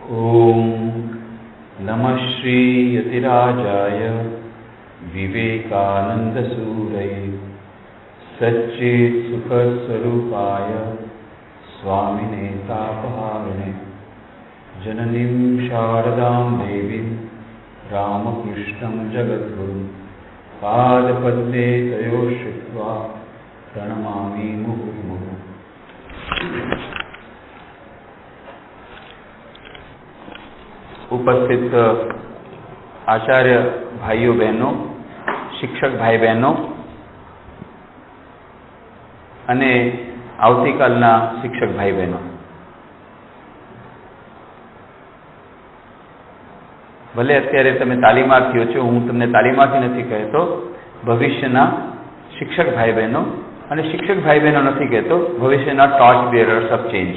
ओम नमः श्री यतिराजाय विवेकानंद सूरये सच्चित् सुख स्वरूपाय स्वामिने तापहारिणे जननीं शारदां देवीं रामकृष्णं जगद्गुरुं पादपद्मे तयोः श्रुत्वा प्रणमामि मुहुर्मुहुः। उपस्थित आचार्य भाइयों बहनों, शिक्षक भाई बहनों અને આવતીકાલના શિક્ષક ભાઈ બહેનો, ભલે અત્યારે તમે તાલીમાર્થીઓ છો, હું તમને તાલીમાર્થી નથી કહેતો, ભવિષ્યના શિક્ષક ભાઈ બહેનો અને શિક્ષક ભાઈ બહેનો નથી કહેતો, ભવિષ્યના ટોર્ચ બેરર્સ ઓફ ચેન્જ,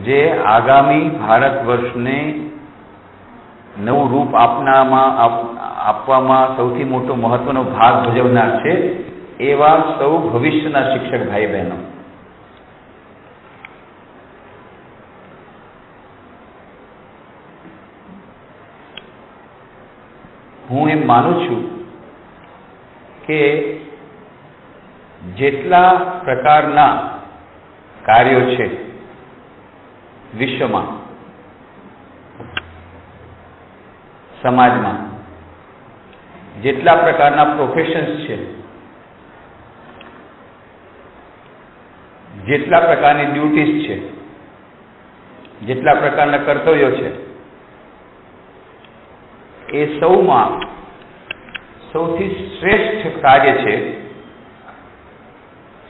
જે આગામી ભારત વર્ષને નવું રૂપ આપવામાં સૌથી મોટો મહત્વનો ભાગ ભજવનાર છે એવા સૌ ભવિષ્યના શિક્ષક ભાઈ બહેનો, હું એમ માનું છું કે જેટલા પ્રકારના કાર્યો છે વિશ્વમાં, સમાજમાં, જેટલા પ્રકારના પ્રોફેશન્સ છે, જેટલા પ્રકારની ડ્યુટીઝ છે, જેટલા પ્રકારના કર્તવ્યો છે, એ સૌમાં સૌથી શ્રેષ્ઠ કાર્ય છે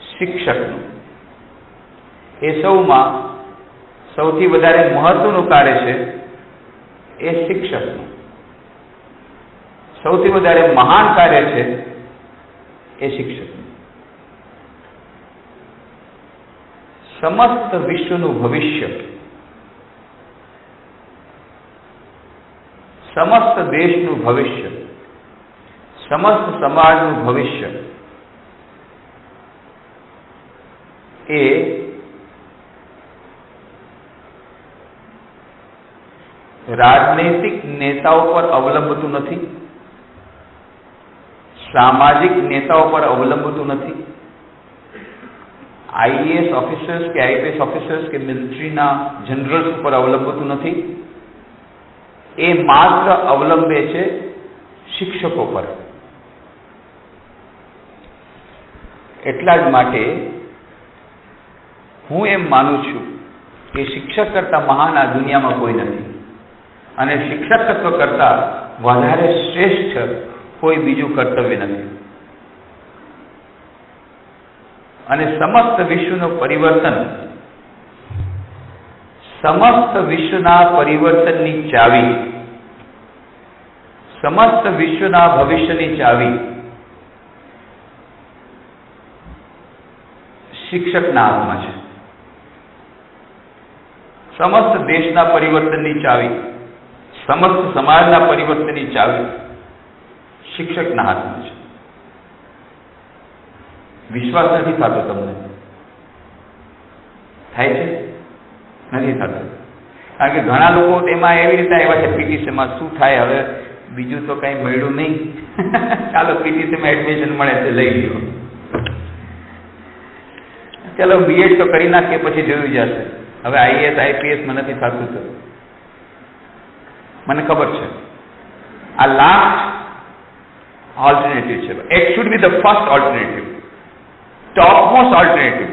શિક્ષકનું. એ સૌમાં સૌથી વધારે મહત્વનું કાર્ય છે એ શિક્ષકનું. સૌથી વધારે મહાન કાર્ય છે એ શિક્ષકનું. સમસ્ત વિશ્વનું ભવિષ્ય, સમસ્ત દેશનું ભવિષ્ય, સમસ્ત સમાજનું ભવિષ્ય એ રાજનૈતિક નેતાઓ પર અવલંબતું નથી, સામાજિક નેતાઓ પર અવલંબતું નથી, આઈએએસ ઓફિસર્સ કે આઈપીએસ ઓફિસર્સ કે મિલિટરીના જનરલ્સ ઉપર અવલંબતું નથી. એ માત્ર અવલંબે છે શિક્ષકો પર. એટલા જ માટે હું એમ માનું છું કે શિક્ષક કરતા મહાન આ દુનિયામાં કોઈ નથી, અને શિક્ષકત્વ કરતા વધારે શ્રેષ્ઠ કોઈ બીજું કર્તવ્ય નથી. અને સમસ્ત વિશ્વનું પરિવર્તન, સમસ્ત વિશ્વના પરિવર્તનની ચાવી, સમસ્ત વિશ્વના ભવિષ્યની ચાવી શિક્ષકના હાથમાં છે. સમસ્ત દેશના પરિવર્તનની ચાવી, સમસ્ત સમાજના પરિવર્તનની ચાવી શિક્ષકના હાથમાં છે. વિશ્વાસ નથી થતો તમને? થાય છે? નથી થતો. કારણ કે ઘણા લોકો તેમાં એવી રીતે આવ્યા છે પીટીસીમાં, શું થાય હવે, બીજું તો કઈ મળ્યું નહીં, ચાલો પીટીસીમાં એડમિશન મળે છે લઈ લ્યો, ચાલો બીએડ તો કરી નાખીએ પછી જોયું જશે. હવે આઈએએસ આઈપીએસમાં નથી થતું તો મને ખબર છે આ લાસ્ટ ઓલ્ટરનેટિવ છે. It should be the first alternative, topmost alternative.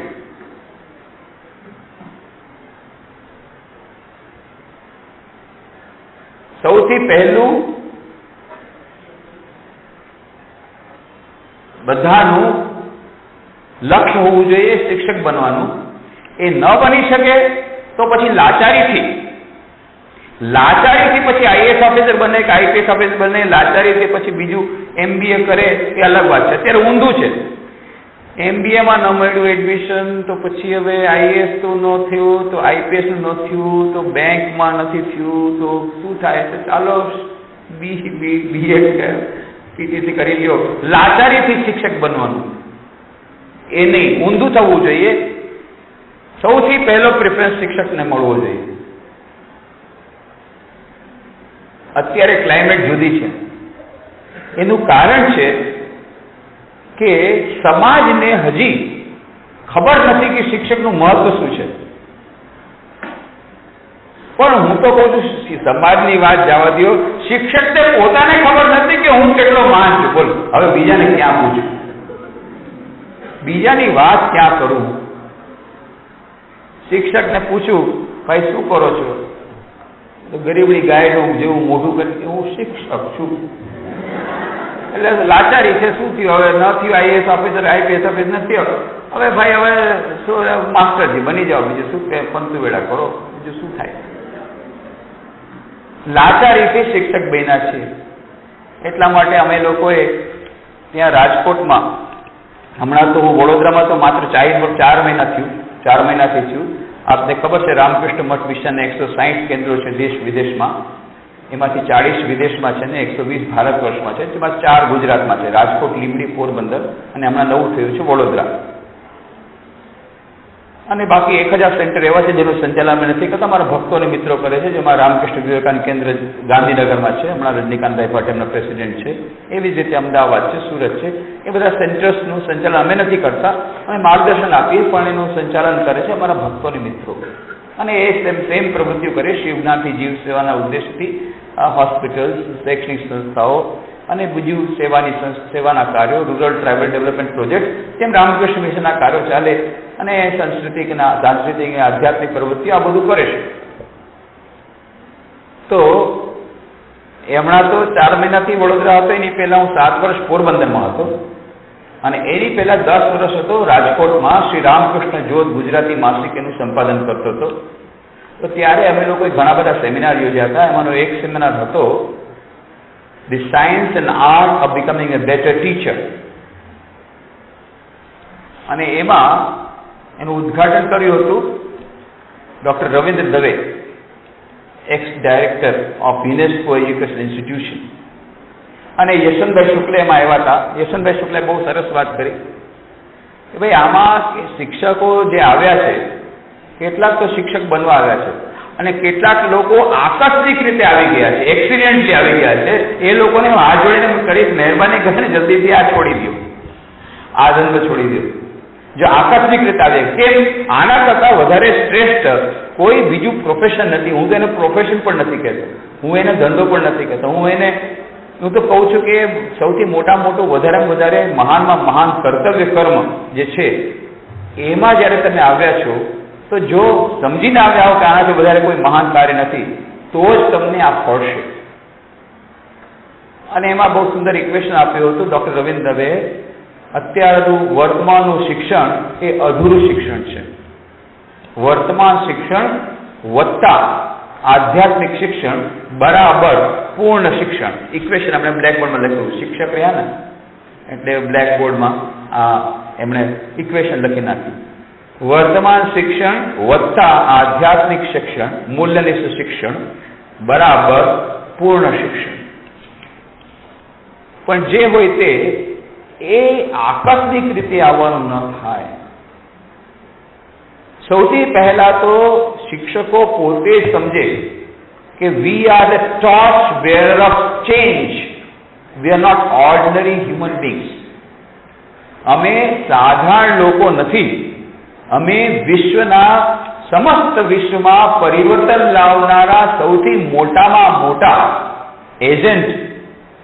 સૌથી પહેલું બધાનું લક્ષ્ય હોવું જોઈએ શિક્ષક બનવાનું. એ ન બની શકે તો પછી લાચારીથી પછી આઈએએસ ઓફિસર બને કે આઈપીએસ ઓફિસર બને, લાચારીથી પછી બીજું એમબીએ કરે એ અલગ વાત છે. અત્યારે ઊંધું છે. એમબીએમાં ન મળ્યું એડમિશન તો પછી હવે આઈએએસ તો ન થયું, તો આઈપીએસ નું ન થયું, તો બેંકમાં નથી થયું, તો શું થાય છે? ચાલો બીએડ પીટીસી કરી લ્યો. લાચારીથી શિક્ષક બનવાનું એ નહીં, ઊંધું થવું જોઈએ. સૌથી પહેલો પ્રિફરન્સ શિક્ષકને મળવો જોઈએ. અત્યારે ક્લાઇમેટ જુદી છે. એનું કારણ છે કે સમાજને હજી ખબર નથી કે શિક્ષકનું મહત્વ શું છે. પણ હું તો કહું છું, સમાજની વાત જવા દો, શિક્ષકને પોતાને ખબર નથી કે હું કેટલો મહાન છું. બોલ, હવે બીજાને ક્યાં પૂછું, બીજાની વાત ક્યાં કરું? શિક્ષકને પૂછું, ભાઈ શું કરો છો? તો ગરીબની ગાયનું જેવું મોઢું કરી, હું શિક્ષક છું. એટલે લાચારી છે. શું થયું? હવે ન થયું આઈએએસ ઓફિસર, આઈપીએસ ઓફિસર નથી. હવે ભાઈ હવે શું, માસ્ટરજી બની જાઓ, બીજું શું, પંતુ વેળા કરો, બીજું શું થાય? લાચારીથી શિક્ષક બન્યા છે. એટલા માટે અમે લોકોએ ત્યાં રાજકોટમાં, હમણાં તો હું વડોદરામાં તો માત્ર 4 મહિનાથી થયું. આપને ખબર છે, રામકૃષ્ણ મઠ મિશનના 160 કેન્દ્રો છે દેશ વિદેશમાં. એમાંથી 40 વિદેશમાં છે ને 120 ભારત વર્ષમાં છે. જેમાં 4 ગુજરાતમાં છે, રાજકોટ, લીંબડી, પોરબંદર અને હમણાં નવું થયું છે વડોદરા. અને બાકી 1000 સેન્ટર એવા છે જેનું સંચાલન અમે નથી કરતા, અમારા ભક્તો અને મિત્રો કરે છે. જેમાં રામકૃષ્ણ વિવેકાનંદ કેન્દ્ર ગાંધીનગરમાં છે, હમણાં રજનીકાંતભાઈ ભટ્ટ એમના પ્રેસિડેન્ટ છે. એવી જ રીતે અમદાવાદ છે, સુરત છે. એ બધા સેન્ટર્સનું સંચાલન અમે નથી કરતા, અમે માર્ગદર્શન આપીએ, પણ એનું સંચાલન કરે છે અમારા ભક્તો અને મિત્રો. અને એ સેમ પ્રવૃત્તિઓ કરે શિવજ્ઞાનથી જીવ સેવાના ઉદ્દેશથી હોસ્પિટલ્સ, શૈક્ષણિક સંસ્થાઓ અને બીજું સેવાના કાર્યો, રૂરલ ટ્રાઇબલ ડેવલપમેન્ટ પ્રોજેક્ટ, તેમ રામકૃષ્ણ મિશનના કાર્યો ચાલે. અને સાંસ્કૃતિક આધ્યાત્મિક પ્રવૃત્તિઓ આ બધું કરે છે. તો હમણાં તો 4 મહિનાથી વડોદરા હતો. એની પહેલા હું 7 વર્ષ પોરબંદરમાં હતો, અને એની પહેલા 10 વર્ષ હતો રાજકોટમાં શ્રી રામકૃષ્ણ જ્યોત ગુજરાતી માસિક એનું સંપાદન કરતો હતો. તો ત્યારે અમે લોકોએ ઘણા બધા સેમિનાર યોજ્યા હતા. એમાંનો એક સેમિનાર હતો the science and art of becoming a better teacher. અને એમાં એનું ઉદ્ઘાટન કર્યું હતું doctor Ravindra Dave, ex director of UNESCO education institution. અને યશવંતભાઈ શુક્લે એમાં આવ્યા હતા. યશવંતભાઈ શુક્લે બહુ સરસ વાત કરી કે ભાઈ આમાં શિક્ષકો જે આવ્યા છે, કેટલાક તો શિક્ષક બનવા આવ્યા છે, અને કેટલાક લોકો આકસ્મિક રીતે આવી ગયા છે, એક્સિડેન્ટલી આવી ગયા છે. એ લોકોને હું હાથ જોડીને કરીશ, મહેરબાની કરીને જલ્દીથી આ છોડી દો, આ ધંધો છોડી દો. જો આકસ્મિક રીતે આવે, કેમ? આના કરતાં વધારે શ્રેષ્ઠ કોઈ બીજું પ્રોફેશન નથી. હું તો એને પ્રોફેશન પણ નથી કહેતો, હું એને ધંધો પણ નથી કહેતો. હું તો કહું છું કે સૌથી મોટામાં મોટું, વધારેમાં વધારે મહાનમાં મહાન કર્તવ્ય કર્મ જે છે, એમાં જ્યારે તમે આવ્યા છો, તો જો સમજીને આવ્યા હો કે આનાથી વધારે કોઈ મહાન કાર્ય નથી, તો જ તમને આ ફળશે. અને એમાં બહુ સુંદર ઇક્વેશન આપ્યું હતું ડોક્ટર રવિન્દ્ર દવે. અત્યારનું વર્તમાનનું શિક્ષણ એ અધૂરું શિક્ષણ છે. વર્તમાન શિક્ષણ વત્તા આધ્યાત્મિક શિક્ષણ બરાબર પૂર્ણ શિક્ષણ. ઇક્વેશન આપણે બ્લેકબોર્ડમાં લખ્યું, શિક્ષક રહ્યા ને એટલે બ્લેકબોર્ડમાં એમણે ઇક્વેશન લખી નાખી. વર્તમાન શિક્ષણ વત્તા આધ્યાત્મિક શિક્ષણ, મૂલ્યનિષ્ઠ શિક્ષણ બરાબર પૂર્ણ શિક્ષણ. પણ જે હોય તે એ આકસ્મિક રીતે આવવાનું ન થાય. સૌથી પહેલા તો શિક્ષકો પોતે સમજે કે we are the torch bearer of change, we are not ordinary human beings. અમે સાધારણ લોકો નથી, અમે વિશ્વના, સમસ્ત વિશ્વમાં પરિવર્તન લાવનારા સૌથી મોટામાં મોટા એજન્ટ,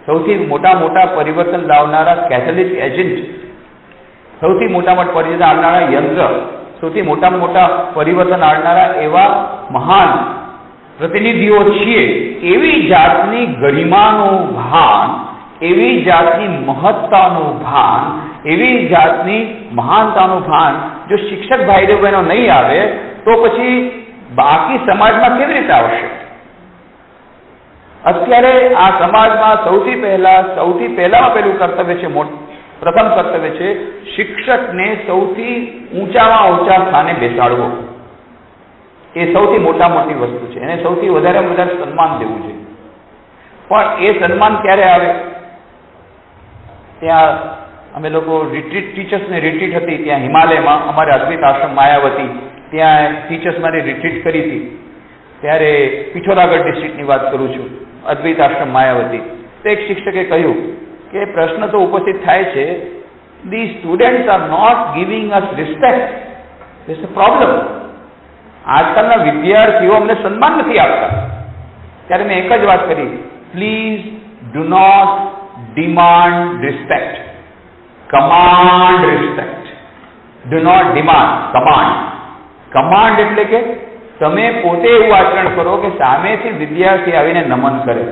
સૌથી મોટા પરિવર્તન લાવનારા કેથલિક એજન્ટ, સૌથી મોટામાં પરિવર્તન આવનારા યંત્ર, સૌથી મોટા પરિવર્તન આવનારા એવા મહાન પ્રતિનિધિઓ છીએ. એવી જાતની ગરિમાનું ભાન, એવી જાતની મહત્તાનું ભાન, એવી જાતની મહાનતાનું ભાન જો શિક્ષક ભાઈ બહેનો નહીં આવે તો પછી બાકી સમાજમાં કેવી રીતે આવશે? અત્યારે આ સમાજમાં સૌથી પહેલામાં પહેલું કર્તવ્ય છે, પ્રથમ કર્તવ્ય છે શિક્ષકને સૌથી ઊંચામાં ઊંચા સ્થાને બેસાડવો. એ સૌથી મોટી વસ્તુ છે. એને સૌથી વધારેમાં વધારે સન્માન દેવું છે. પણ એ સન્માન ક્યારે આવે? ત્યાં અમે લોકો રિટ્રીટ, ટીચર્સની રિટ્રીટ હતી ત્યાં હિમાલયમાં, અમારે અદ્વૈત આશ્રમ માયાવતી, ત્યાં ટીચર્સ મારી રિટ્રીટ કરી હતી, ત્યારે પિથોરાગઢ ડિસ્ટ્રિક્ટની વાત કરું છું, અદ્વૈત આશ્રમ માયાવતી. તો એક શિક્ષકે કહ્યું કે પ્રશ્ન તો ઉપસ્થિત થાય છે, the students are not giving us respect, this a problem. આજકાલના વિદ્યાર્થીઓ અમને સન્માન નથી આપતા. ત્યારે મેં એક જ વાત કરી, please do not demand respect, command respect. Do not demand, command. Command એટલે કે તમે પોતે એવું આચરણ કરો કે સામેથી વિદ્યાર્થી આવીને નમન કરે,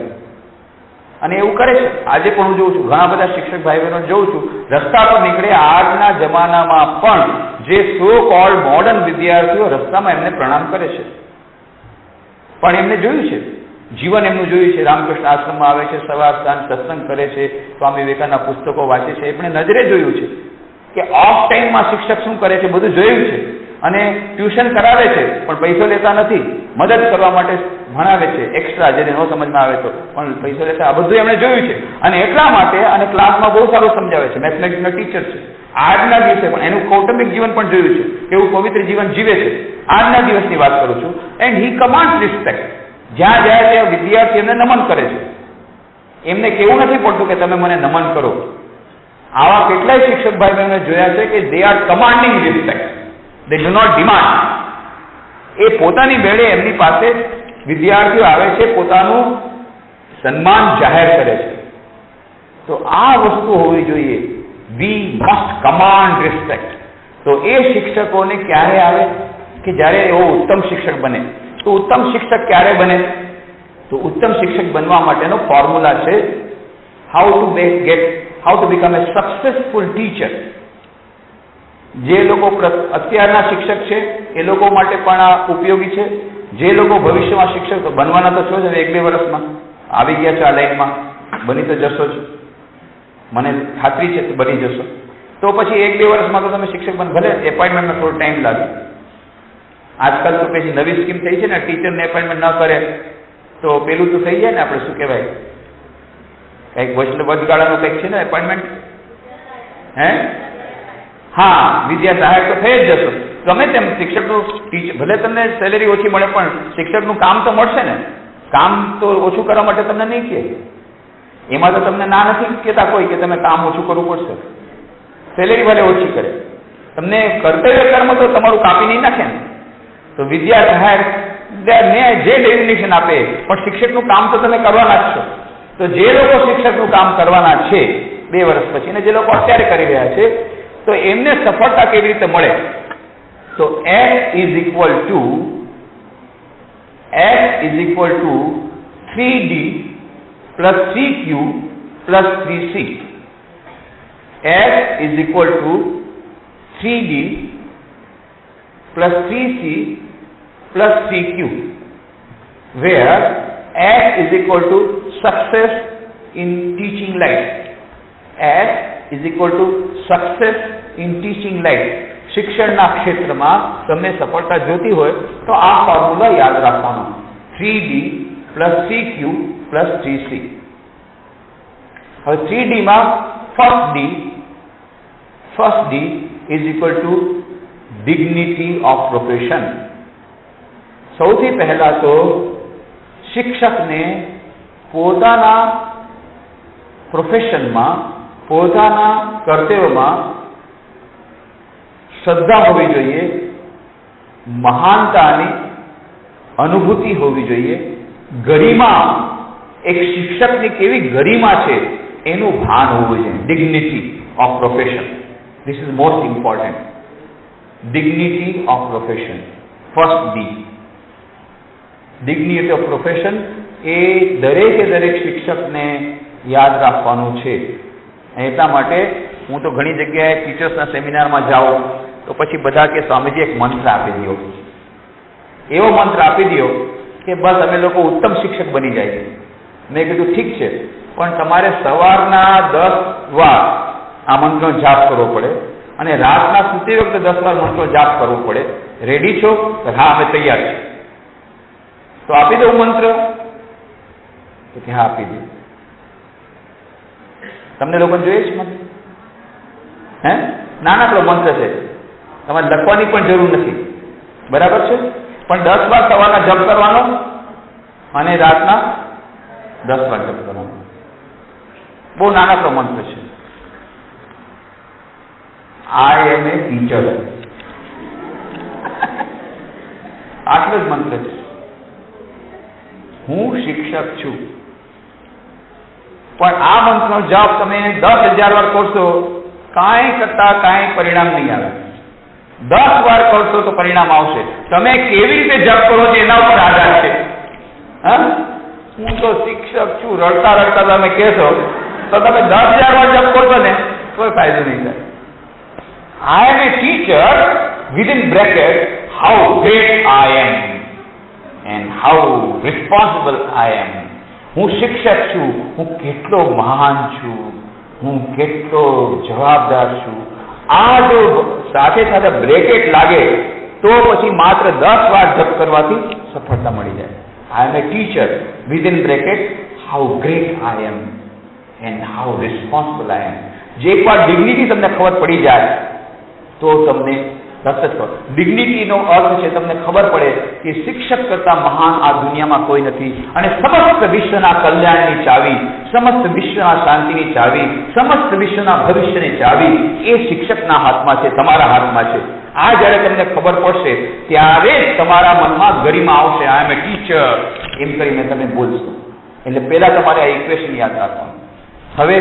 અને એવું કરે છે. આજે પણ હું જોઉં છું, ઘણા બધા શિક્ષક ભાઈ બહેનો જોઉં છું, રસ્તા પર નીકળે, આજના જમાનામાં પણ જે સો કોલ્ડ મોડર્ન વિદ્યાર્થીઓ રસ્તામાં એમને પ્રણામ કરે છે. પણ એમને જોયું છે, જીવન એમનું જોયું છે, રામકૃષ્ણ આશ્રમમાં આવે છે, સવાર સાંજ સત્સંગ કરે છે, સ્વામી વિવેકાનંદના પુસ્તકો વાંચે છે, એમણે નજરે જોયું છે કે ઓફ ટાઈમમાં શિક્ષક શું કરે છે, બધું જોયું છે. અને ટ્યુશન કરાવે છે પણ પૈસો લેતા નથી, મદદ કરવા માટે ભણાવે છે એક્સ્ટ્રા, જેને ન સમજમાં આવે તો, પણ પૈસો લેતા, આ બધું એમણે જોયું છે. અને એટલા માટે, અને ક્લાસમાં બહુ સારું સમજાવે છે, મેથમેટિક્સના ટીચર છે. આજના દિવસે પણ એનું કૌટુંબિક જીવન પણ જોયું છે, કેવું પવિત્ર જીવન જીવે છે. આજના દિવસની વાત કરું છું. And he commands respect. જ્યાં જાય ત્યાં વિદ્યાર્થી એમને નમન કરે છે. એમને કેવું નથી પડતું કે તમે મને નમન કરો. આવા કેટલાય શિક્ષક ભાઈ બહેનો જોયા છે કે they are commanding respect, they do not demand. એ પોતાની વેળે એમની પાસે વિદ્યાર્થીઓ આવે છે, પોતાનું સન્માન જાહેર કરે છે. તો આ વસ્તુ હોવી જોઈએ, વી મસ્ટ કમાન્ડ રિસ્પેક્ટ. તો એ શિક્ષકોને ક્યારે આવે કે જ્યારે એવો ઉત્તમ શિક્ષક બને. તો ઉત્તમ શિક્ષક ક્યારે બને? તો ઉત્તમ શિક્ષક બનવા માટેનો ફોર્મ્યુલા છે, how to become A successful teacher. જે લોકો અત્યારના શિક્ષક છે એ લોકો માટે પણ આ ઉપયોગી છે. જે લોકો ભવિષ્યમાં શિક્ષક બનવાના તો છો જ, 1-2 વર્ષમાં આવી ગયા છે આ લાઈનમાં, બની તો જશો જ, મને ખાતરી છે બની જશો. તો પછી 1-2 વર્ષમાં તો તમે શિક્ષક બન, ભલે એપોઇન્ટમેન્ટમાં થોડો ટાઈમ લાગે. આજકાલ તો પછી નવી સ્કીમ થઈ છે ને, ટીચરને એપોઇન્ટમેન્ટ ન કરે તો પેલું તો થઈ જાય ને, આપણે શું કહેવાય, કંઈક વચગાળાનું કંઈક છે ને એપોઇન્ટમેન્ટ, હે? હા, વિદ્યા સહાયક તો થઈ જ જશો. ગમે તેમ શિક્ષકનું ભલે તમને સેલેરી ઓછી મળે પણ શિક્ષકનું કામ તો મળશે ને. કામ તો ઓછું કરવા માટે તમને નહીં કહે, એમાં તો તમને ના નથી કહેતા કોઈ કે તમે કામ ઓછું કરવું પડશે. સેલેરી ભલે ઓછી કરે, તમને કર્તવ્ય કર્મ તો તમારું કાપી નહીં નાખે ને. તો વિદ્યા સહાયક ને જે ડેઝિગ્નેશન આપે, પણ શિક્ષકનું કામ તો તમે કરવાના જ છો. તો જે લોકો શિક્ષકનું કામ કરવાના છે 2 વર્ષ પછી, અને જે લોકો અત્યારે કરી રહ્યા છે, તો એમને સફળતા કેવી રીતે મળે? તો F is equal to 3D plus 3Q plus 3C. F is equal to 3D plus 3C plus 3Q, where F is equal to success in teaching life. F is equal to success in teaching life. શિક્ષણના ક્ષેત્રમાં તમને સફળતા જોતી હોય તો આ formula યાદ રાખવાનો, 3D plus 3Q plus 3C. હવે 3D માં first D is equal to dignity of profession. સૌથી પહેલા તો શિક્ષકને પોતાના પ્રોફેશનમાં, પોતાના કર્તવ્યમાં શ્રદ્ધા હોવી જોઈએ, મહાનતાની અનુભૂતિ હોવી જોઈએ, ગરિમા, એક શિક્ષકની કેવી ગરિમા છે એનું ભાન હોવું જોઈએ. Dignity of profession, this is most important. Dignity of profession, first D. Dignity of profession એ દરેક શિક્ષકને યાદ રાખવાનું છે. એટલા માટે હું તો ઘણી જગ્યાએ ટીચર્સના સેમિનારમાં જાઉં તો પછી બધા કે સ્વામીજી એક મંત્ર આપી દો, એવો મંત્ર આપી દો કે બસ અમે લોકો ઉત્તમ શિક્ષક બની જાય. મેં કીધું ઠીક છે, પણ તમારે સવારના 10 વાર આ મંત્રનો જાપ કરવો પડે અને રાતના સૂતી વખતે 10 વાર મંત્રનો જાપ કરવો પડે. રેડી છો? હા, અમે તૈયાર છીએ. તો આપી દઉં મંત્ર? તો કે હા, આપી દઉં. તમને લોકોને જોઈએ છે મંત્ર? હે? નાનકડો મંત્ર છે, તમારે લખવાની પણ જરૂર નથી. બરાબર છે? પણ 10 વાર સવારના જપ કરવાનો અને રાતના 10 વાર જપ કરવાનો. બહુ નાનકડો મંત્ર છે. આઈ એમ એ ટીચર. આટલો જ મંત્ર છે. હું શિક્ષક છું. પણ આ મંત્રનો જપ તમે 10,000 વાર કરશો, કાંઈ કરતા કાંઈ પરિણામ નહીં આવે. 10 વાર કરશો તો પરિણામ આવશે. તમે કેવી રીતે જપ કરો છો એના ઉપર આધાર છે. હા, હું તો શિક્ષક છું રડતા રડતા તમે કહેશો તો તમે 10,000 વાર જપ કરશો ને કોઈ ફાયદો નહીં થાય. I am a teacher within bracket how great I am and how responsible I am. હું શિક્ષક છું, હું કેટલો મહાન છું, હું કેટલો જવાબદાર છું. આ જો સાથે સાથે બ્રેકેટ લાગે તો પછી માત્ર 10 વાર જપ કરવાથી સફળતા મળી જાય. I am a teacher within bracket how great I am and how responsible I am. જે એકવાર ડિગ્નિટી તમને ખબર પડી જાય તો તમને રસ જ કરો. ડિગ્નિટીનો અર્થ છે તમને ખબર પડે કે શિક્ષક કરતા મહાન આ દુનિયામાં કોઈ નથી અને સમસ્ત વિશ્વના કલ્યાણની ચાવી, સમસ્ત વિશ્વના શાંતિની ચાવી, સમસ્ત વિશ્વના ભવિષ્યની ચાવી એ શિક્ષકના હાથમાં છે, તમારા હાથમાં છે. આ જ્યારે તમને ખબર પડશે ત્યારે જ તમારા મનમાં ગરિમા આવશે. આઈ એમ એ ટીચર એમ કરીને તમે બોલશો. એટલે પહેલા તમારે આ ઇક્વેશન યાદ રાખવાનું. હવે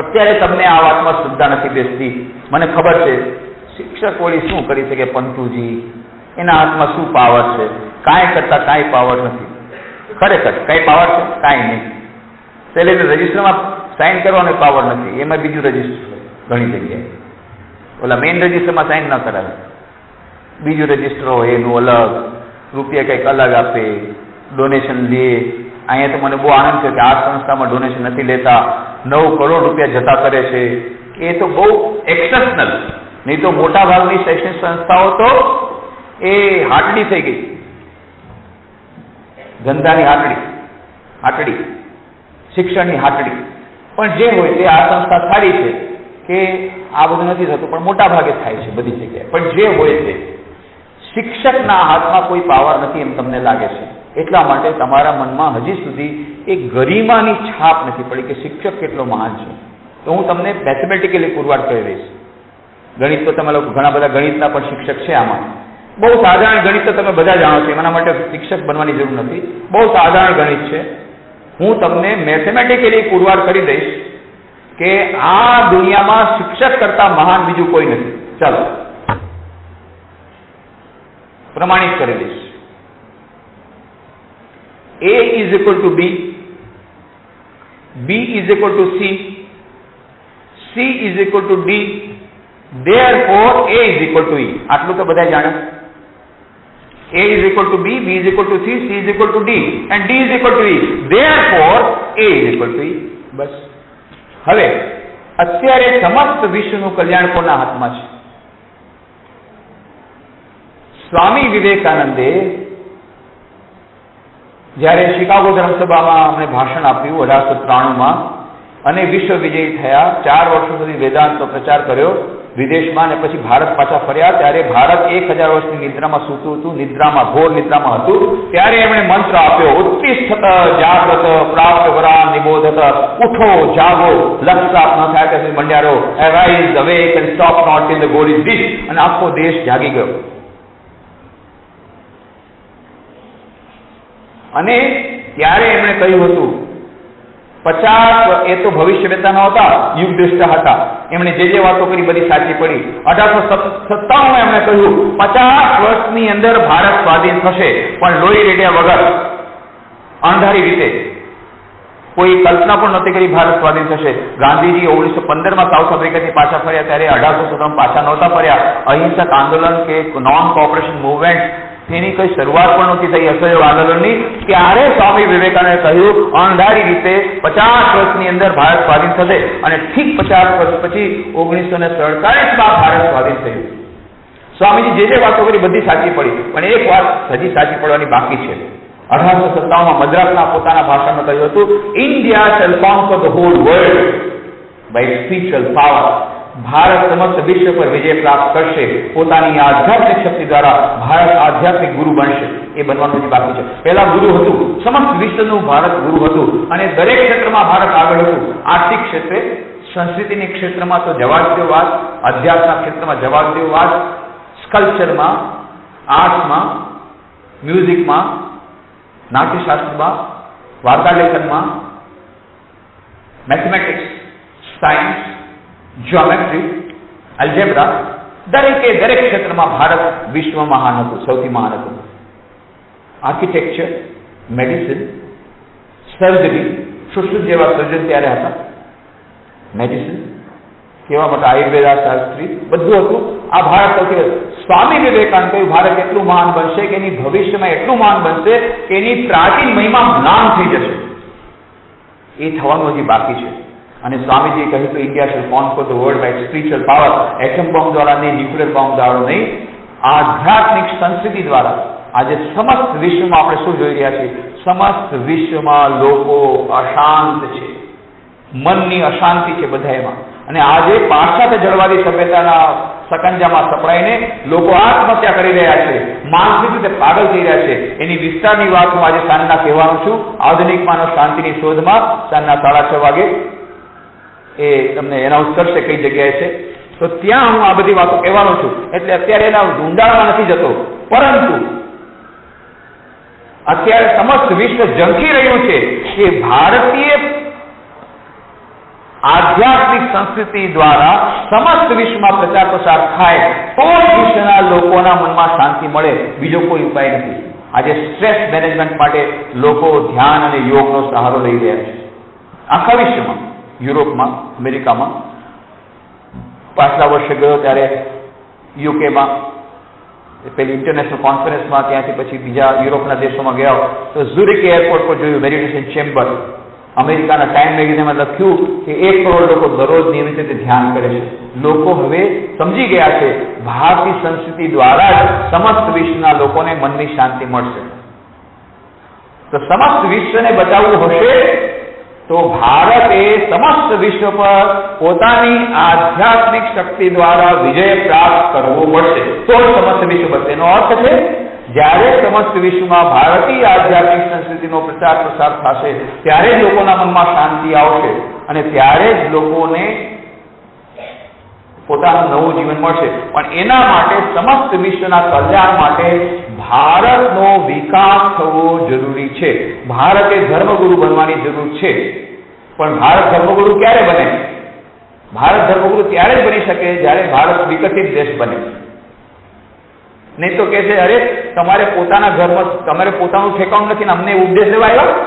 અત્યારે તમને આ વાતમાં શ્રદ્ધા નથી બેસતી. મને ખબર છે શિક્ષક વળી શું કરી શકે પંતુજી, એના હાથમાં શું પાવર છે? કાંઈ કરતા કાંઈ પાવર નથી. ખરેખર કાંઈ પાવર છે? કાંઈ નહીં. સેલેરી રજિસ્ટરમાં સાઇન કરવાનો પાવર નથી, એમાં બીજું રજિસ્ટર હોય ઘણી જગ્યાએ. ઓલા મેઇન રજિસ્ટરમાં સાઇન ન કરાવે, બીજું રજિસ્ટર હોય એનું અલગ, રૂપિયા કંઈક અલગ આપે, ડોનેશન લે. અહીંયા તો મને બહુ આનંદ છે કે આ સંસ્થામાં ડોનેશન નથી લેતા, 9 કરોડ રૂપિયા જતા કરે છે. એ તો બહુ એક્સેપ્શનલ. નહીં તો મોટા ભાગની શૈક્ષણિક સંસ્થાઓ તો એ હાટડી થઈ ગઈ, ધંધાની હાટડી, શિક્ષણની હાટડી. પણ જે હોય તે આ સંસ્થા સારી છે કે આ બધું નથી થતું, પણ મોટા ભાગે થાય છે બધી જગ્યાએ. પણ જે હોય તે શિક્ષકના હાથમાં કોઈ પાવર નથી એમ તમને લાગે છે. એટલા માટે તમારા મનમાં હજી સુધી એક ગરિમાની છાપ નથી પડી કે શિક્ષક કેટલો મહાન છે. તો હું તમને મેથેમેટિકલી પુરવાર કરી રહીશ. ગણિત તો તમે લોકો ઘણા બધા ગણિતના પણ શિક્ષક છે. આમાં બહુ સાધારણ ગણિત તો તમે બધા જાણો છો, એના માટે શિક્ષક બનવાની જરૂર નથી. બહુ સાધારણ ગણિત છે. હું તમને મેથેમેટિકલી પુરવાર કરી દઈશ કે આ દુનિયામાં શિક્ષક કરતા મહાન બીજું કોઈ નથી. ચાલો પ્રમાણિત કરી દઈશ. A is equal to B, B is equal to C, C is equal to D, therefore A is equal to E. આટલું તો બધા જાણે. A is equal to B, B is equal to C, C is equal to D and D is equal to E. Therefore A is equal to E. બસ. હવે અત્યારે સમસ્ત વિશ્વનું કલ્યાણ કોના હાથમાં છે? સ્વામી વિવેકાનંદે જ્યારે શિકાગો ધર્મસભામાં અમને ભાષણ આપ્યું 1893માં અને વિશ્વ વિજયી થયા, 4 વર્ષો સુધી વેદાંતનો પ્રચાર કર્યો વિદેશમાં અને પછી ભારત પાછા ફર્યા, ત્યારે ભારત 1000 વર્ષની નિદ્રામાં સૂતું હતું, નિદ્રામાં ઘોર નિદ્રામાં હતું. ત્યારે એમણે મંત્ર આપ્યો, ઉત્તિષ્ઠત જાગ્રત પ્રાપ્ત વરાન નિબોધત. ઉઠો, જાગો, લક્ષ પ્રાપ્ત ન થાય ત્યાં સુધી મંડ્યારો. Arise, awake and stop not till the goal is reached. અને આખો દેશ જાગી ગયો. અને ત્યારે એમણે કહ્યું હતું 50, એ તો ભવિષ્યવેતા નહોતા, યુગ દ્રષ્ટા હતા. એમણે જે વાતો કરી બધી સાચી પડી. 1897 એમણે કહ્યું 50 વર્ષની અંદર ભારત સ્વાધીન થશે, પણ લોહી રેડ્યા વગર, અણધારી રીતે. કોઈ કલ્પના પણ નહોતી કરી ભારત સ્વાધીન થશે. ગાંધીજી 1915માં સાઉથ આફ્રિકાથી પાછા ફર્યા, ત્યારે 1897 પાછા નહોતા ફર્યા. અહિંસક આંદોલન કે નોન કોઓપરેશન મુવમેન્ટ એની કઈ શરૂઆત પણ નહોતી થઈ અસહયોગ આંદોલનની. ત્યારે સ્વામી વિવેકાનંદે કહ્યું અણધારી રીતે 50 વર્ષની અંદર ભારત સ્વાધીન થશે. અને ઠીક 50 વર્ષ પછી 1947માં ભારત સ્વાધીન થયું. સ્વામીજી જે વાતો કરી બધી સાચી પડી, પણ એક વાત હજી સાચી પડવાની બાકી છે. 1857માં મદ્રાસના પોતાના ભાષણમાં કહ્યું હતું, India shall conquer the whole world by spiritual power. Bharat સમસ્ત વિશ્વ પર વિજય પ્રાપ્ત કરશે, પોતાની આધ્યાત્મિક શક્તિ દ્વારા ભારત આધ્યાત્મિક ગુરુ બનશે. એ બનવાનું જે બાકી છે. પહેલા ગુરુ હતું, સમસ્ત વિશ્વનું ભારત ગુરુ હતું અને દરેક ક્ષેત્રમાં ભારત આગળ હતું. આર્થિક ક્ષેત્રે, સંસ્કૃતિની ક્ષેત્રમાં તો જવાબદેવવાદ, અધ્યાત્મના ક્ષેત્રમાં જવાબદેવવાદ, સ્કલ્પચરમાં, આર્ટ્સમાં, મ્યુઝિકમાં, નાટ્યશાસ્ત્રમાં, વાર્તા લેખનમાં, મેથેમેટિક્સ, સાયન્સ, જ્યોમેટ્રી, અલ્જેબ્રા, દરેક ક્ષેત્રમાં ભારત વિશ્વમાં મહાન હતું, સૌથી મહાન હતું. આર્કિટેક્ચર, મેડિસિન, સર્જરી, સુશ્રુત જેવા સર્જન ત્યારે હતા. મેડિસિન કેવા માટે આયુર્વેદા શાસ્ત્રી બધું હતું. આ ભારત સૌથી. સ્વામી વિવેકાનંદ કહ્યું ભારત એટલું મહાન બનશે કે એની ભવિષ્યમાં એટલું મહાન બનશે કે એની પ્રાચીન મહિમા મ્લાન થઈ જશે. એ થવાનું હજી બાકી છે. અને સ્વામીજીએ કહ્યું તો India shall conquer the world by spiritual power. Atom bomb દ્વારા નહીં, ન્યુક્લિયર બોમ્બ દ્વારા નહીં, આધ્યાત્મિક સંસ્કૃતિ દ્વારા. આજે સમસ્ત વિશ્વમાં આપણે શું જોઈ રહ્યા છીએ? સમસ્ત વિશ્વમાં લોકો અશાંત છે, મનની અશાંતિ છે બધા એમાં. અને આજે પાશ્ચાત્ય જળવાદી સભ્યતાના સકંજામાં સપડાઈને લોકો આત્મહત્યા કરી રહ્યા છે, માનસિક રીતે પાગલ થઈ રહ્યા છે. એની વિસ્તારની વાત હું આજે સાંજના કહેવાનું છું. આધુનિક માનવ શાંતિની શોધમાં સાંજના 6:30 વાગે એ તમને એનાઉન્સ કરશે કઈ જગ્યાએ છે. તો ત્યાં હું આ બધી વાતો કહેવાનો છું. એટલે અત્યારે એના ઊંડાણમાં નથી જતો, પરંતુ અત્યારે સમસ્ત વિશ્વ ઝંખી રહ્યું છે કે ભારતીય આધ્યાત્મિક સંસ્કૃતિ દ્વારા સમસ્ત વિશ્વમાં પ્રચાર પ્રસાર થાય તો જ વિશ્વના લોકોના મનમાં શાંતિ મળે. બીજો કોઈ ઉપાય નથી. આજે સ્ટ્રેસ મેનેજમેન્ટ માટે લોકો ધ્યાન અને યોગનો સહારો લઈ રહ્યા છે. આખા વિશ્વમાં, યુરોપમાં, અમેરિકામાં. પાછલા વર્ષે ગયો ત્યારે યુકેમાં પેલી ઇન્ટરનેશનલ કોન્ફરન્સમાં, ત્યાંથી પછી બીજા યુરોપના દેશોમાં ગયા તો ઝુરિક એરપોર્ટ પર જોયું મેડિટેશન ચેમ્બર. અમેરિકાના ટાઈમ મેગેઝિનમાં લખ્યું કે 1 કરોડ લોકો દરરોજ નિયમિત રીતે ધ્યાન કરે છે. લોકો હવે સમજી ગયા છે ભારતીય સંસ્કૃતિ દ્વારા જ સમસ્ત વિશ્વના લોકોને મનની શાંતિ મળશે. તો સમસ્ત વિશ્વને બચાવવું હશે તો ભારતે સમસ્ત વિશ્વ પર પોતાની આધ્યાત્મિક શક્તિ દ્વારા વિજય પ્રાપ્ત કરવો પડશે, તો જ સમસ્ત વિશ્વ બચશે. એનો અર્થ છે જ્યારે સમસ્ત વિશ્વમાં ભારતીય આધ્યાત્મિક સંસ્કૃતિનો પ્રચાર પ્રસાર થશે ત્યારે જ લોકોના મનમાં શાંતિ આવશે અને ત્યારે જ લોકોને પોતાનું નવું જીવન મળશે. પણ એના માટે સમસ્ત વિશ્વના કલ્યાણ માટે ભારતનો વિકાસ થવો જરૂરી છે. ભારતે ધર્મગુરુ બનવાની જરૂર છે. પણ ભારત ધર્મગુરુ ક્યારે બને? ભારત ધર્મગુરુ ત્યારે જ બની શકે જ્યારે ભારત વિકસિત દેશ બને. નહીં તો કે છે અરે તમારે પોતાના ઘરમાં તમારે પોતાનું ઠેકાણું નથી ને અમને ઉપદેશ દેવા આવ્યા.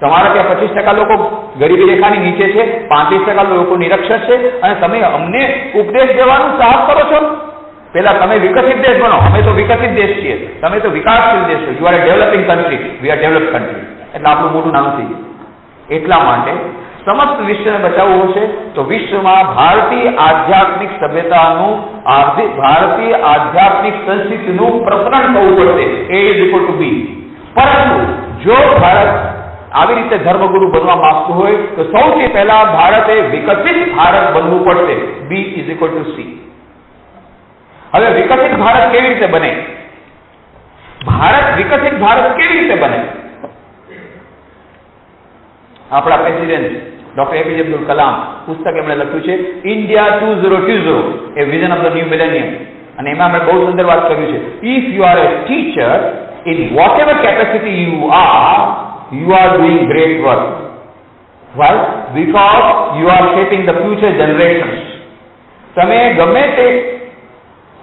તમારા ત્યાં 25% લોકો ગરીબી રેખાની નીચે છે, 35% લોકો નિરક્ષર છે અને તમે અમને ઉપદેશ દેવાનું સાહસ કરો છો. પેલા તમે વિકસિત દેશ બનો. અમે તો વિકસિત દેશ છીએ, તમે તો વિકાસશીલ દેશ છો. You are developing country, we are develop country. એટલે આપણું મોટું નામ થઈ ગયું. એટલા માટે સમસ્ત વિશ્વને બચાવવું હશે તો વિશ્વમાં ભારતીય આધ્યાત્મિક સભ્યતાનું, ભારતીય આધ્યાત્મિક સંસ્કૃતિનું પ્રસરણ થવું પડશે. A is equal to B. પરંતુ જો ભારત આવી રીતે ધર્મગુરુ બનવા માંગતું હોય તો સૌથી પહેલા ભારતે વિકસિત ભારત બનવું પડશે. B is equal to C. હવે વિકસિત ભારત કેવી રીતે બને? વિકસિત ભારત કેવી રીતે બને? આપણા president doctor APJ Abdul Kalam પુસ્તક એમણે લખ્યું છે India 2020, a vision of the new millennium. અને એમાં અમે બહુ સુંદર વાત કર્યું છે. If you are a teacher in whatever capacity you are doing great work. Why? Because you are shaping the future generations. તમે ગમે તે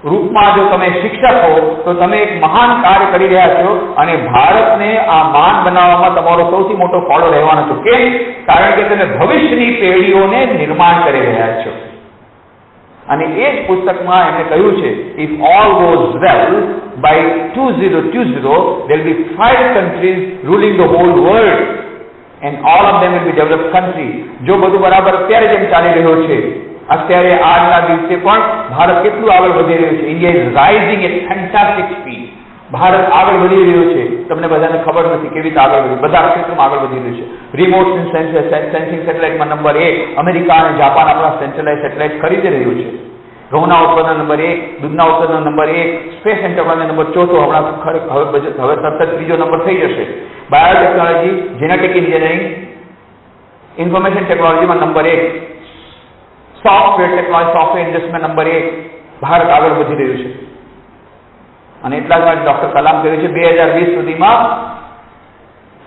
રૂપમાં જો તમે શિક્ષક હો તો તમે એક મહાન કાર્ય કરી રહ્યા છો અને ભારતને આ મહાન બનાવવામાં તમારો સૌથી મોટો ફાળો રહેવાનો છે. કેમ? કારણ કે તમે ભવિષ્યની પેઢીઓને નિર્માણ કરી રહ્યા છો. અને એ જ પુસ્તકમાં એમણે કહ્યું છે if all goes well by 2020 there will be 5 countries ruling the whole world and all of them will be developed countries. જો બધું બરાબર અત્યારે જેમ ચાલી રહ્યો છે, અત્યારે આજના દિવસે પણ ભારત કેટલું આગળ વધી રહ્યું છે. India is rising at fantastic speed. Bharat આગળ વધી રહ્યું છે, તમને બધાને ખબર નથી કેવી રીતે આગળ વધી, બધા ક્ષેત્રમાં આગળ વધી રહ્યું છે. રિમોટ સેન્સિંગ સેટેલાઇટમાં નંબર 1, અમેરિકા અને જાપાન આપણા સેન્ટ્રલાઇઝ સેટેલાઇટ ખરીદી રહ્યું છે. ઘઉંના ઉત્પાદન નંબર 1, દૂધના ઉત્પાદન number 1, space and technology number 4, હવે તરત જ ત્રીજો નંબર થઈ જશે. બાયોટેકનોલોજી, જેનેટિક એન્જિનિયરિંગ, ઇન્ફોર્મેશન ટેકનોલોજીમાં નંબર 1, સોફ્ટવેર ટેકનોલોજી, સોફ્ટવેર ઇન્ડસ્ટ્રીમાં નંબર 1, ભારત આગળ વધી રહ્યું છે. અને એટલા જ માટે ડોક્ટર કલામ કહ્યું છે 2020 સુધીમાં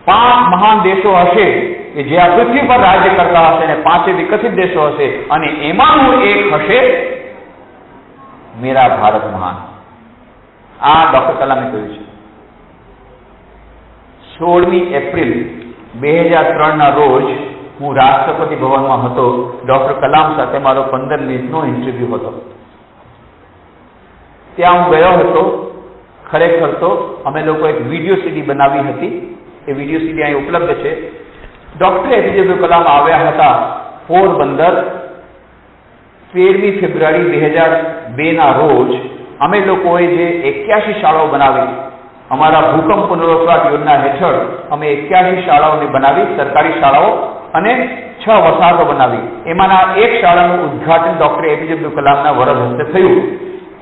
5 મહાન દેશો હશે કે જે આ પૃથ્વી પર રાજ્ય કરતા હશે અને 5 વિકસિત દેશો હશે અને એમાંનું એક હશે મેરા ભારત મહાન. આ ડોક્ટર કલામે કહ્યું છે. 16મી એપ્રિલ 2003 ના રોજ હું રાષ્ટ્રપતિ ભવનમાં હતો. ડોક્ટર કલામ સાથે મારો 15 મિનિટનો ઇન્ટરવ્યુ હતો. ત્યાં હું ગયો હતો. ખરેખર તો અમે લોકો એક વિડીયો સીડી બનાવી હતી. એ વિડીયો સીડી અહીં ઉપલબ્ધ છે. ડોક્ટર એપીજે અબ્દુલ કલામ આવ્યા હતા પોરબંદર 13મી ફેબ્રુઆરી 2002 ના રોજ. અમે લોકોએ જે 81 શાળાઓ બનાવી, અમારા ભૂકંપ પુનર્વસવાટ યોજના હેઠળ અમે 81 શાળાઓને બનાવી, સરકારી શાળાઓ, અને 6 વસાહતો બનાવી. એમાંના એક શાળાનું ઉદ્ઘાટન ડોક્ટર એપીજે અબ્દુલ કલામના વરદ હસ્તે થયું.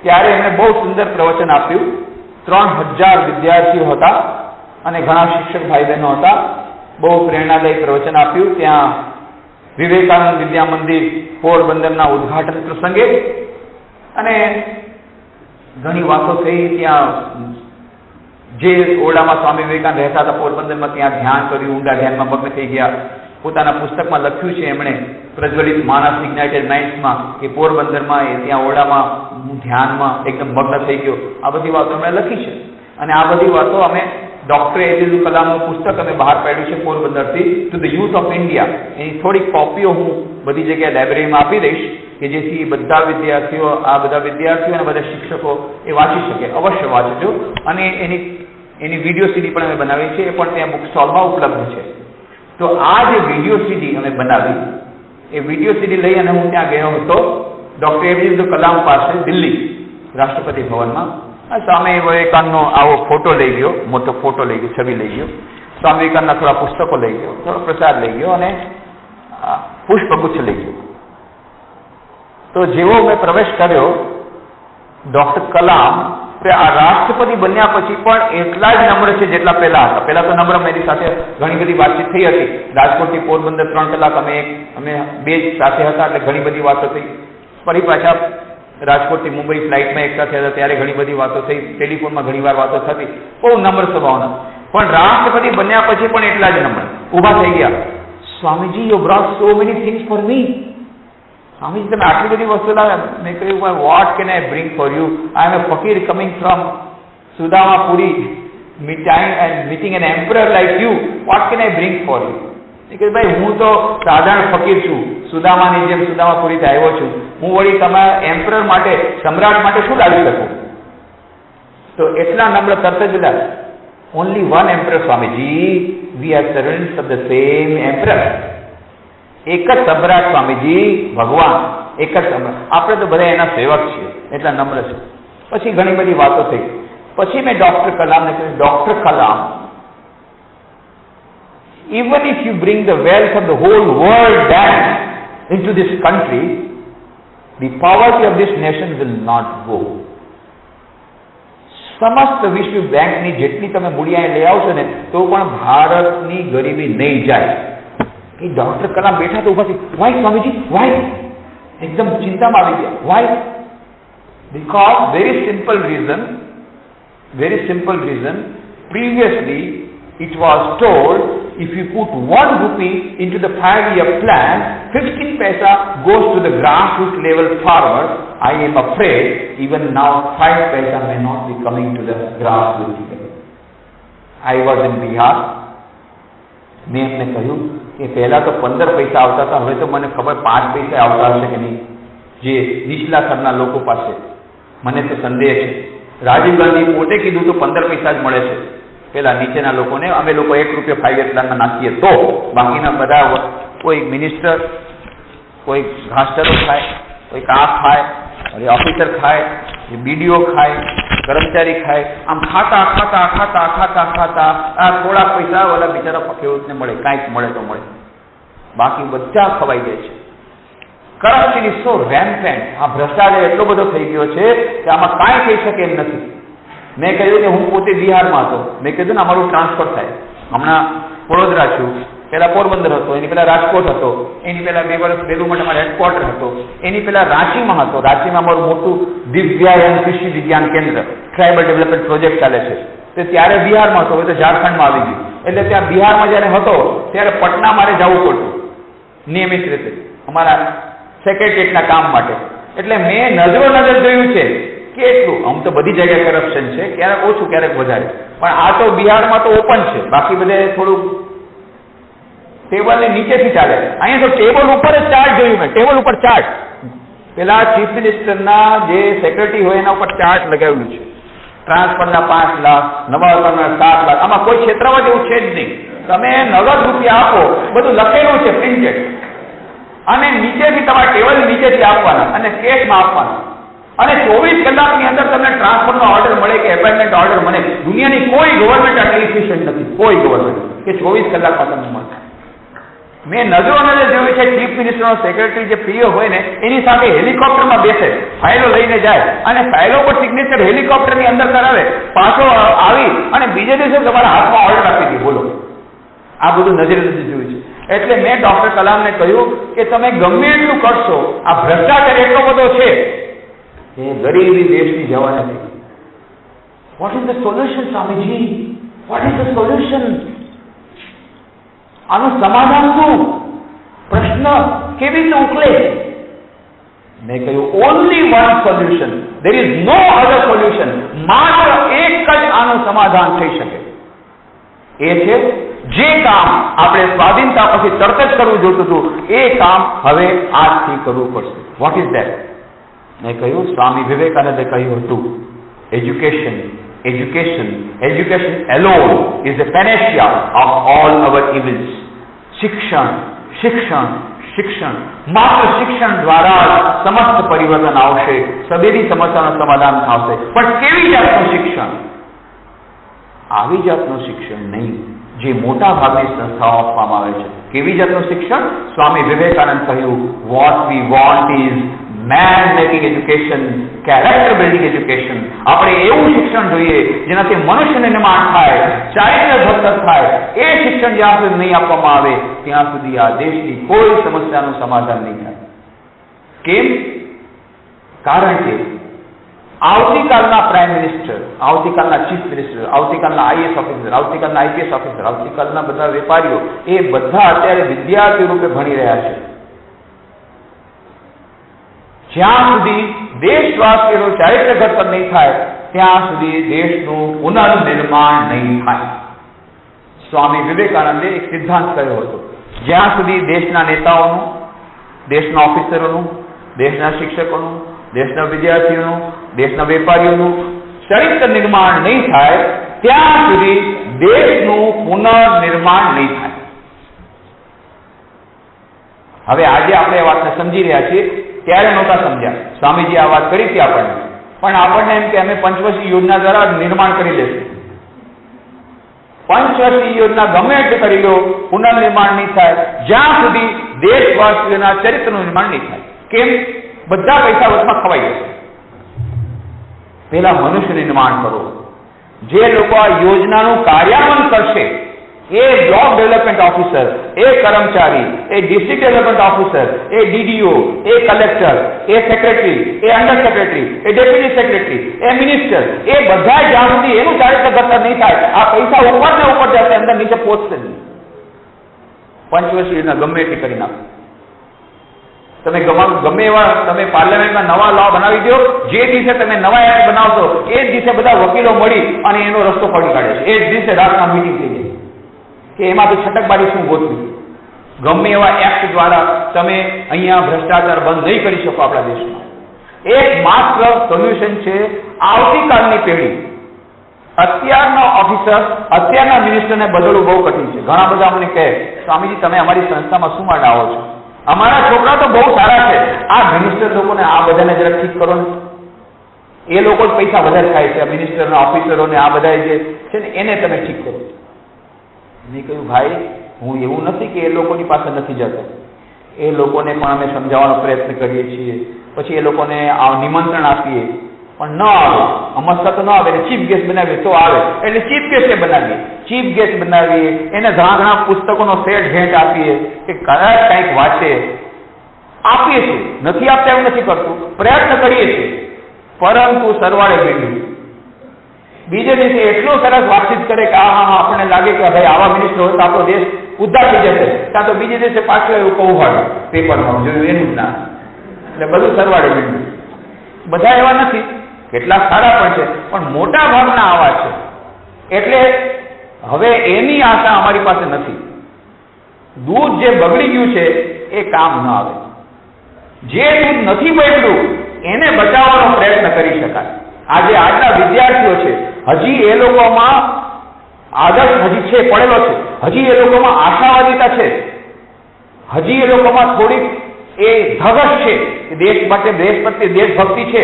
ત્યારે એમણે બહુ સુંદર પ્રવચન આપ્યું. 3000 વિદ્યાર્થીઓ હતા અને ઘણા શિક્ષક ભાઈ બહેનો હતા. બહુ પ્રેરણાદાયી પ્રવચન આપ્યું. ત્યાં વિવેકાનંદ વિદ્યા મંદિર પોરબંદરના ઉદ્ઘાટન પ્રસંગે અને ઘણી વાતો થઈ. ત્યાં જે ઓરડામાં સ્વામી વિવેકાનંદ રહેતા હતા પોરબંદરમાં, ત્યાં ધ્યાન કર્યું, ઊંડા ધ્યાનમાં મગ્ન થઈ ગયા. પોતાના પુસ્તકમાં લખ્યું છે એમણે, પ્રજ્વલિત માનસ ઇગ્નાઇટેડ માઇન્ડ્સમાં, કે પોરબંદરમાં ત્યાં ઓરડામાં ધ્યાનમાં એકદમ મગ્ન થઈ ગયો. આ બધી વાતો એમણે લખી છે. અને આ બધી વાતો અમે ડોક્ટર એપીજે કલામનું પુસ્તક અમે બહાર પાડ્યું છે પોરબંદરથી, to the youth of India. એની થોડીક કોપીઓ હું બધી જગ્યાએ લાઇબ્રેરીમાં આપી દઈશ કે જેથી બધા વિદ્યાર્થીઓ અને બધા શિક્ષકો એ વાંચી શકે. અવશ્ય વાંચજો. અને એની વિડીયો સીડી પણ અમે બનાવી છે, એ પણ ત્યાં બુક સ્ટોલમાં ઉપલબ્ધ છે. તો આ જે વિડીયો સીડી અમે બનાવી, એ વિડીયો સીડી લઈ અને હું ત્યાં ગયો હતો ડોક્ટર એપીજે અબ્દુલ કલામ પાસે દિલ્હી રાષ્ટ્રપતિ ભવનમાં. સ્વામી વિવેકાનંદનો આવો ફોટો લઈ ગયો, મોટો ફોટો લઈ ગયો, છબી લઈ ગયો. સ્વામી વિવેકાનંદના થોડા પુસ્તકો લઈ ગયો, થોડો પ્રસાદ લઈ ગયો અને પુષ્પગુચ્છ લઈ ગયો. તો જેવો મેં પ્રવેશ કર્યો, ડોક્ટર કલામ આ રાષ્ટ્રપતિ બન્યા પછી પણ એટલા જ નમ્ર છે જેટલા પહેલા હતા. પહેલા તો નમ્ર મેરી સાથે ઘણી બધી વાતચીત થઈ હતી. રાજકોટથી પોરબંદર 3 કલાક અમે બે જ સાથે હતા, એટલે ઘણી બધી વાતો થઈ. ફરી પાછા રાજકોટથી મુંબઈ ફ્લાઇટમાં એક સાથે હતા ત્યારે ઘણી બધી વાતો થઈ. ટેલિફોનમાં ઘણી વાર વાતો થતી. બહુ નમ્ર સ્વભાવના. પણ રાષ્ટ્રપતિ બન્યા પછી પણ એટલા જ નમ્ર. ઊભા થઈ ગયા. Swamiji, you brought so many things for me. Swamiji, તમે આટલી બધી વસ્તુ લાવ્યા. મેં કહ્યું, what can I bring for you? I am a fakir coming from Sudamapuri, meeting an emperor like you. What can I bring for you? કે ભાઈ, હું તો સાધારણ ફકીર છું, સુદામાની જેમ સુદામાપુરીથી આવ્યો છું. હું વળી તમારા એમ્પરર માટે, સમ્રાટ માટે શું લાવી શકું? તો એટલા નમ્ર તરત જ બધા, only one emperor Swamiji, we are servants of the same emperor. એક જ સમ્રાટ સ્વામીજી, ભગવાન એક જ સમ્રાટ. આપણે તો બધા એના સેવક છીએ, એટલા નમ્ર છે. પછી ઘણી બધી વાતો થઈ. પછી મેં ડોક્ટર કલામને કહ્યું, doctor Kalam, even if you bring the wealth of the whole world back into this country, the poverty of this nation will not go. સમસ્ત વિશ્વ બેંકની જેટલી તમે મૂડી લઈ આવશો ને તો પણ ભારતની ગરીબી નહીં જાય. એ ડોક્ટર કલામ બેઠા તો ઉભા થઈ, વાય સ્વામીજી, વાય? એકદમ ચિંતામાં આવી ગયા. Y? Because very simple reason. Previously it was told, if you put 1 rupee into the 5-year plan, 15 paisa goes to the grassroots level farmer. I am afraid even now 5 paisa may not be coming to the grassroots level. I was in Bihar. મેં એમને કહ્યું કે પહેલા તો 15 પૈસા આવતા હતા, હવે તો મને ખબર 5 પૈસા આવતા હશે કે નહીં, જે નીચલા સ્તરના લોકો પાસે. મને તો સંદેહ છે. રાજીવ ગાંધી પોતે કીધું તો 15 પૈસા જ મળે છે પેલા નીચેના લોકોને. અમે લોકો 1 રૂપિયા 5-year પ્લાનમાં નાખીએ તો બાકીના બધા, કોઈ મિનિસ્ટર, કોઈ ઘાસચરો ખાય, કોઈ કા ખાય, કોઈ ઓફિસર ખાય, બીડીઓ ખાય, કર્મચારી ખાય, આમ ખાતા ખાતા ખાતા ખાતા ખાતા આ થોડા પૈસા ઓલા બિચારા ખેડૂતને મળે, કાંઈક મળે તો મળે, બાકી બધા ખવાઈ જાય છે. Corruption is so rampant. આ ભ્રષ્ટાચાર એટલો બધો થઈ ગયો છે કે આમાં કાંઈ થઈ શકે એમ નથી. મેં કહ્યું કે હું પોતે બિહારમાં હતો, મેં કીધું ને અમારું ટ્રાન્સફર થાય. હમણાં વડોદરા છું, પહેલા પોરબંદર હતો, એની પહેલા રાજકોટ હતો, એની પહેલા 2 વર્ષ બેલું માટે મારો હેડક્વાર્ટર હતો, એની પહેલા રાંચીમાં હતો. રાંચીમાં અમારું મોટું દિવ્યાયન કૃષિ વિજ્ઞાન કેન્દ્ર, ટ્રાઇબલ ડેવલપમેન્ટ પ્રોજેક્ટ ચાલે છે. તો ત્યારે બિહારમાં હતો, હવે તો ઝારખંડમાં આવી ગયું. એટલે ત્યાં બિહારમાં જ્યારે હતો ત્યારે પટના મારે જવું પડતું નિયમિત રીતે અમારા સેક્રેટરીએટના કામ માટે. એટલે મેં નજર જોયું છે કેટલું. આમ તો બધી જગ્યાએ કરપ્શન છે, ક્યારેક ઓછું ક્યારેક વધારે, પણ આ તો બિહારમાં તો ઓપન છે. બાકી બધે થોડું ટેબલને નીચેથી ચાલે. અહીંયા તો ટેબલ ઉપર જ ચાર્ટ જોયું મેં, ટેબલ ઉપર ચાર્ટ. પેલા ચીફ મિનિસ્ટરના જે સેક્રેટરી હોય એના ઉપર ચાર્ટ લગાવેલું છે. ટ્રાન્સફરના 5 લાખ, નવા 7 લાખ, આમાં કોઈ ક્ષેત્રમાં જેવું છે જ નહીં. તમે નગદ રૂપિયા આપો, બધું લખેલું છે પ્રિન્ટેડ, અને નીચેથી તમારા ટેબલ નીચેથી આપવાના અને કેશમાં આપવાના. અને 24 કલાકની અંદર તમને ટ્રાન્સફરનો ઓર્ડર મળે કે એપોઇન્ટમેન્ટ ઓર્ડર મળે. દુનિયાની કોઈ ગવર્મેન્ટ આટલી એફિશિયન્ટ નથી, કોઈ ગવર્મેન્ટ કે 24 કલાકમાં તમને મળે. મેં નજર જોયું છે ચીફ મિનિસ્ટરનો સેક્રેટરી જે પ્રિય હોય ને એની સાથે હેલિકોપ્ટરમાં બેસે, ફાઇલો લઈને જાય અને ફાઇલો પર સિગ્નેચર હેલિકોપ્ટરની અંદર કરાવે, પાછો આવી અને બીજે દિવસે તમારા હાથમાં ઓર્ડર આપી દે. બોલો, આ બધું નજરે જોયું છે. એટલે મેં ડોક્ટર કલામને કહ્યું કે તમે ગમે એટલું કરશો, આ ભ્રષ્ટાચાર એટલો બધો છે કે ગરીબી દેશની જવા નથી. What is the solution Swamiji? What is the solution? આનું સમાધાન શું? પ્રશ્ન કેવી રીતે ઉકેલે? મેં કહ્યું only one solution, there is no other solution. માત્ર એક જ આનું સમાધાન થઈ શકે. એ છે જે કામ આપણે સ્વાધીનતા પછી તરત જ કરવું જોતું હતું એ કામ હવે આજથી કરવું પડશે. What is that? મેં કહ્યું સ્વામી વિવેકાનંદે કહ્યું હતું education, education, education alone is the panacea of all our evils. શિક્ષણ, શિક્ષણ, શિક્ષણ. માત્ર શિક્ષણ દ્વારા સમસ્ત પરિવર્તન આવશે, સબેરી સમસ્યાનું સમાધાન થશે. પણ કેવી જાતનું શિક્ષણ? આવી જાતનું શિક્ષણ નહીં જે મોટા ભાગની સંસ્થાઓ આપવામાં આવે છે. કેવી જાતનું શિક્ષણ? સ્વામી વિવેકાનંદ કહ્યું what we want is man making education, character building education. આપણે એવું શિક્ષણ જોઈએ જેનાથી મનુષ્યને નિર્માણ થાય, ચારિત્ર્ય ઘડતર થાય. એ શિક્ષણ જ્યાં સુધી નહીં આપવામાં આવે ત્યાં સુધી આ દેશની કોઈ સમસ્યાનું સમાધાન નહીં થાય. કેમ? કારણ કે આવતીકાલના પ્રાઇમ મિનિસ્ટર, આવતીકાલના ચીફ મિનિસ્ટર, આવતીકાલના આઈએસ ઓફિસર, આવતીકાલના આઈપીએસ ઓફિસર, આવતીકાલના બધા વેપારીઓ એ બધા અત્યારે વિદ્યાર્થી રૂપે ભણી રહ્યા છે. જ્યાં સુધી દેશવાસીઓનું ચારિત્ર્ય ઘડતર નહીં થાય ત્યાં સુધી દેશનું પુનર્નિર્માણ નહીં થાય. સ્વામી વિવેકાનંદે એક સિદ્ધાંત કહ્યો હતો, જ્યાં સુધી દેશના નેતાઓનું, દેશના ઓફિસરોનું, દેશના શિક્ષકોનું, દેશના વિદ્યાર્થીઓનું, દેશના વેપારીઓનું ચરિત્ર નિર્માણ નહીં થાય ત્યાં સુધી દેશનું પુનર્નિર્માણ નહીં થાય. હવે આજે આપણે આ વાતને સમજી રહ્યા છીએ, ત્યારે નહોતા સમજ્યા. સ્વામીજી આ વાત કરી હતી આપણને, પણ આપણને એમ કે અમે પંચવર્ષીય યોજના દ્વારા નિર્માણ કરી લેશું. પંચવર્ષીય યોજના ગમે તે કરી લો, પુનર્નિર્માણ નહીં થાય જ્યાં સુધી દેશવાસીઓના ચરિત્રનું નિર્માણ નહીં થાય. કેમ? બધા પૈસા વચમાં ખવાઈ જશે. પહેલા મનુષ્ય નિર્માણ કરો. જે લોકો આ યોજનાનું કાર્યાન્વયન કરશે એ બ્લોક ડેવલપમેન્ટ ઓફિસર, એ કર્મચારી, એ ડિસ્ટ્રિક્ટ ડેવલપમેન્ટ ઓફિસર, એ ડીડીઓ, એ કલેક્ટર, એ સેક્રેટરી, એ અંડર સેક્રેટરી, એ ડેપ્યુટી સેક્રેટરી, એ મિનિસ્ટર, એ બધા જ્યાં સુધી એનું ચારિત્ર્ય ઘડતર નહીં થાય આ પૈસા ઉપર ને ઉપર જશે, અંદર નીચે પહોંચશે નહીં. પંચવર્ષીય ગમે એટલી કરી નાખો. તમે ગમે એવા તમે પાર્લામેન્ટમાં નવા લો બનાવી દો, જે દિવસે તમે નવા એક્ટ બનાવશો એ જ દિવસે બધા વકીલો મળી અને એનો રસ્તો પડી કાઢે છે. એ જ દિવસે રાતના મીટિંગ થઈ જાય કે એમાં તો છટકબારી શું ગોતવી. ગમે એવા એક્ટ દ્વારા તમે અહીંયા ભ્રષ્ટાચાર બંધ નહીં કરી શકો આપણા દેશમાં. એક માત્ર સોલ્યુશન છે આવતીકાલની પેઢી. અત્યારના ઓફિસર, અત્યારના મિનિસ્ટરને બદલવું બહુ કઠિન છે. ઘણા બધા અમને કહે સ્વામીજી તમે અમારી સંસ્થામાં શું માટે આવો છો? અમારા છોકરા તો બહુ સારા છે, આ મિનિસ્ટર લોકોને આ બધાને જરા ઠીક કરો ને. એ લોકો જ પૈસા વધારે ખાય છે, મિનિસ્ટરના ઓફિસરોને આ બધા જે છે ને એને તમે ઠીક કરો. મેં કહ્યું ભાઈ હું એવું નથી કે એ લોકોની પાસે નથી જતો, એ લોકોને પણ અમે સમજાવવાનો પ્રયત્ન કરીએ છીએ, પછી એ લોકોને નિમંત્રણ આપીએ પણ ન આવે, અમસ્તા તો ન આવે, ચીફ ગેસ્ટ બનાવીએ તો આવે, એટલે ચીફ ગેસ્ટ બનાવીએ, ચીફ ગેસ્ટ બનાવીએ, એને ઘણા પુસ્તકોનો સેટ ભેટ આપીએ કે કદાચ કંઈક વાંચે, આપીએ છીએ, નથી આપતા એવું નથી કરતું, પ્રયત્ન કરીએ છીએ, પરંતુ સરવાળે બીજું બીજે દિવસે એટલો સરસ વાતચીત કરે કે હા આપણને લાગે કે ભાઈ આવા મિનિસ્ટર હોય તો આપણો દેશ ઉદ્ધાર થઈ જશે, ત્યાં તો બીજે દિવસે પાછું એવું કહું હોય પેપરમાં જોયું એનું જ ના, એટલે બધું સરવાળે બીજું. બધા એવા નથી, કેટલાક સારા પણ છે, પણ મોટા ભાગના આવા છે. એટલે હવે એની આશા અમારી પાસે નથી. દૂધ જે બગડી ગયું છે એ કામ ન આવે, જે દૂધ નથી બગડ્યું એને બચાવવાનો પ્રયત્ન કરી શકાય. આજે આજના વિદ્યાર્થીઓ છે, હજી એ લોકોમાં આદર્શ હજી છે, પડેલો છે, હજી એ લોકોમાં આશાવાદિતા છે, હજી એ લોકોમાં થોડીક એ ધગશ છે કે દેશ માટે, દેશ પ્રત્યે દેશભક્તિ છે,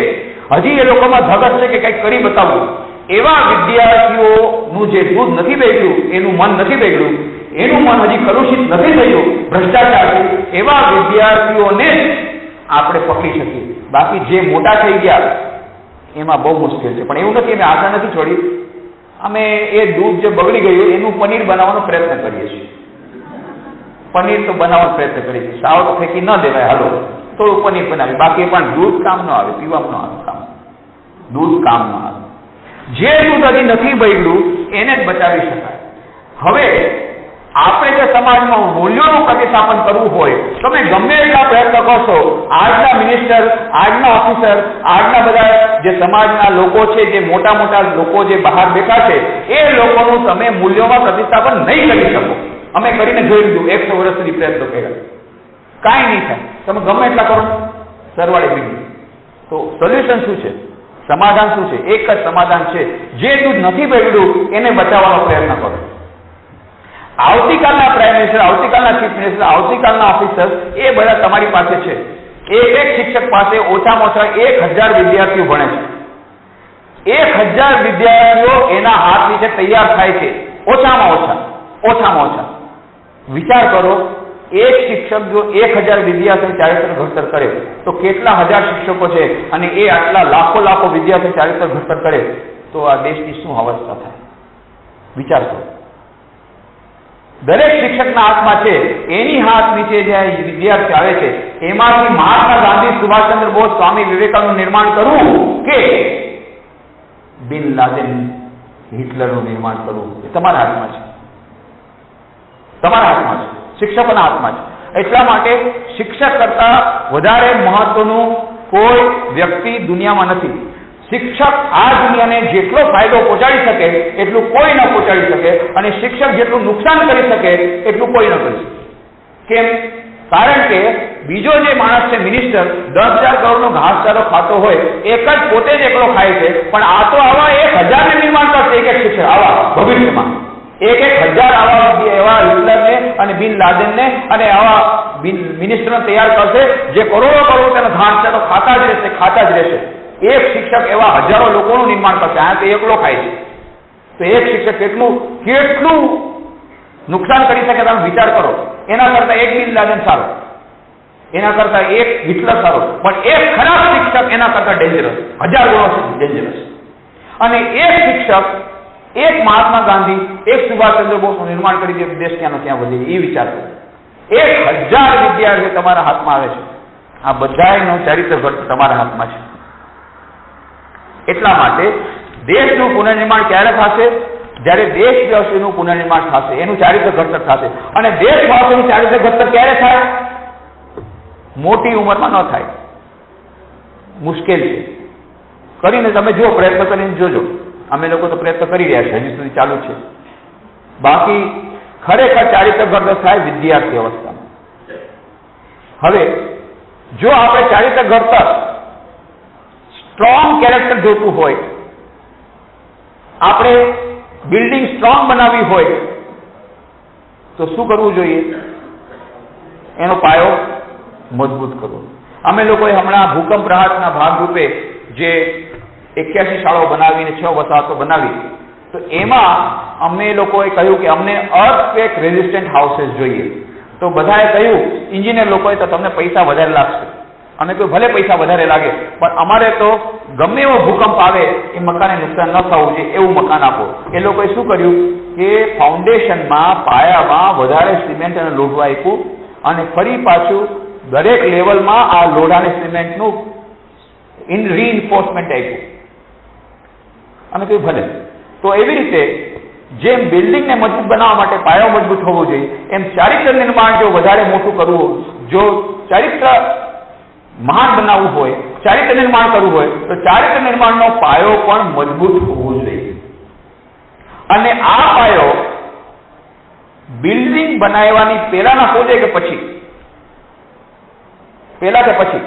હજી એ લોકોમાં ધગશ છે કે કંઈક કરી બતાવવું. એવા વિદ્યાર્થીઓનું જે દૂધ નથી બગડ્યું, એનું મન નથી બગડ્યું, એનું મન હજી કલુષિત નથી થયું ભ્રષ્ટાચારથી, એવા વિદ્યાર્થીઓને જ આપણે પકડી શકીએ. બાકી જે મોટા થઈ ગયા એમાં બહુ મુશ્કેલ છે. પણ એવું નથી, અમે આશા નથી છોડી, અમે એ દૂધ જે બગડી ગયું એનું પનીર બનાવવાનો પ્રયત્ન કરીએ છીએ. પનીર તો બનાવવાનો પ્રયત્ન કરીએ છીએ, સાવ તો ફેંકી ન દેવાય, હાલો થોડું પનીર બનાવી, બાકી પણ દૂધ કામ ન આવે, પીવામાં ન આવે, કામ દૂધ કામ ન આવે. જે દૂધ હજી નથી બગડ્યું એને જ બચાવી શકાય. હવે આપણે જે સમાજમાં મૂલ્યોનું પ્રતિસ્થાપન કરવું હોય, તમે ગમે એટલા પ્રયત્ન કરશો, આજના મિનિસ્ટર, આજના ઓફિસર, આજના બધા જે સમાજના લોકો છે, જે મોટા મોટા લોકો જે બહાર બેઠા છે, એ લોકોનું તમે મૂલ્યોમાં પ્રતિસ્થાપન નહીં કરી શકો. અમે કરીને જોઈ લીધું, 100 વર્ષ સુધી પ્રયત્નો કર્યા, કાંઈ નહીં થાય. તમે ગમે એટલા કરો, સરવાળે બીજું. તો સોલ્યુશન શું છે? સમાધાન શું છે? એક જ સમાધાન છે, જે દૂધ નથી બગડ્યું એને બચાવવાનો પ્રયત્ન કરો. આવતીકાલના પ્રાઇમ મિનિસ્ટર, આવતીકાલના ચીફ મિનિસ્ટર, આવતીકાલના ઓફિસર એ બધા તમારી પાસે છે. એક શિક્ષક પાસે ઓછામાં ઓછા 1000 વિદ્યાર્થીઓ ભણે છે. 1000 વિદ્યાર્થીઓ એના હાથ નીચે તૈયાર થાય છે, ઓછામાં ઓછા. વિચાર કરો, એક શિક્ષક જો 1000 વિદ્યાર્થીઓ ચારિત્ર ઘડતર કરે તો કેટલા હજાર શિક્ષકો છે, અને એ આટલા લાખો વિદ્યાર્થીઓ ચારિત્ર ઘડતર કરે તો આ દેશની શું અવસ્થા થાય? વિચાર કરો. દરેક શિક્ષકના હાથમાં છે, એની હાથ નીચે જે વિદ્યાર્થી આવે છે એમાંથી મહાત્મા ગાંધી, સુભાષચંદ્ર બોઝ, સ્વામી વિવેકાનંદનું નિર્માણ કરવું કે બિન લાદેન, હિટલરનું નિર્માણ કરવું, એ તમારા હાથમાં છે. તમારા હાથમાં છે, શિક્ષકોના હાથમાં છે. એટલા માટે શિક્ષક કરતા વધારે મહત્વનું કોઈ વ્યક્તિ દુનિયામાં નથી. શિક્ષક આ દુનિયાને જેટલો ફાયદો પહોંચાડી શકે એટલું કોઈ ન પહોંચાડી શકે, અને શિક્ષક જેટલું નુકસાન કરી શકે એટલું કોઈ ન કરી શકે. કેમ? કારણ કે બીજો જે માણસ છે મિનિસ્ટર, 10,000 કરોડનો ઘાસચારો ખાતો હોય, એક જ પોતે જ એકલો ખાય છે, પણ આ તો આવા 1000 ને નિર્માણ કરશે. એક શિક્ષક આવા ભવિષ્યમાં 1000 આવા એવા હિટલરને અને બિન લાદેનને અને આવા મિનિસ્ટરને તૈયાર કરશે, જે કરોડો તેનો ઘાસચારો ખાતા જ રહેશે. એક શિક્ષક એવા હજારો લોકોનું નિર્માણ કરશે. આ તો એકલો ખાય છે, તો એક શિક્ષક કેટલું નુકસાન કરી શકે તમે વિચાર કરો. એના કરતા એક બિન લાદેન સારો, એના કરતા એક હિટલર સારો, પણ એક ખરાબ શિક્ષક એના કરતા ડેન્જરસ, 1000 ગણો ડેન્જરસ. અને એક શિક્ષક, એક મહાત્મા ગાંધી, એક સુભાષચંદ્ર બોઝનું નિર્માણ કરી દે, દેશ ક્યાંનો ક્યાં વધે, એ વિચાર કરો. 1000 વિદ્યાર્થીઓ તમારા હાથમાં આવે છે. આ બધાનું ચારિત્ર ઘડતર તમારા હાથમાં છે. એટલા માટે દેશનું પુનર્નિર્માણ ક્યારે થશે? જ્યારે દેશવાસીનું પુનર્નિર્માણ થશે, એનું ચારિત્ર ઘડતર થશે. અને દેશવાસીનું ચારિત્ર ઘડતર ક્યારે થાય? મોટી ઉંમરમાં ન થાય, મુશ્કેલ છે. કરીને તમે જો, પ્રયત્ન કરીને જોજો. અમે લોકો તો પ્રયત્ન કરી રહ્યા છીએ, હજી સુધી ચાલુ છે. બાકી ખરેખર ચારિત્ર ઘડતર થાય વિદ્યાર્થી અવસ્થામાં. હવે જો આપણે ચારિત્ર ઘડતર, સ્ટ્રોંગ કેરેક્ટર જોતું હોય, આપણે બિલ્ડિંગ સ્ટ્રોંગ બનાવવી હોય તો શું કરવું જોઈએ? એનો પાયો મજબૂત કરવો. અમે લોકોએ હમણાં ભૂકંપ રાહતના ભાગરૂપે જે 81 શાળાઓ બનાવીને 6 વસાહતો બનાવી, તો એમાં અમે લોકોએ કહ્યું કે અમને અર્થક્વેક રેઝિસ્ટન્ટ હાઉસીસ જોઈએ. તો બધાએ કહ્યું, એન્જિનિયર લોકોએ, તો તમને પૈસા વધારે લાગશે. અને કોઈ ભલે પૈસા વધારે લાગે, પણ અમારે તો ગમે એવો ભૂકંપ આવે એ મકાનને નુકસાન ન થવું જોઈએ એવું મકાન આપો. એ લોકોએ શું કર્યું કે ફાઉન્ડેશનમાં, પાયામાં વધારે સિમેન્ટ અને લોઢું આપ્યું, અને ફરી પાછું દરેક લેવલમાં આ લોઢા અને સિમેન્ટનું રીઇન્ફોર્સમેન્ટ આપ્યું. અને કહ્યું ભલે. તો એવી રીતે જેમ બિલ્ડિંગને મજબૂત બનાવવા માટે પાયો મજબૂત હોવો જોઈએ, એમ ચારિત્ર નિર્માણ જો વધારે મોટું કરવું, જો ચારિત્ર મહાન બનાવવું હોય, ચારિત્ર નિર્માણ કરવું હોય, તો ચારિત્ર નિર્માણનો પાયો પણ મજબૂત હોવો જોઈએ. અને આ પાયો બિલ્ડિંગ બનાવવાની પહેલાના હોવો જોઈએ કે પછી? પહેલા કે પછી?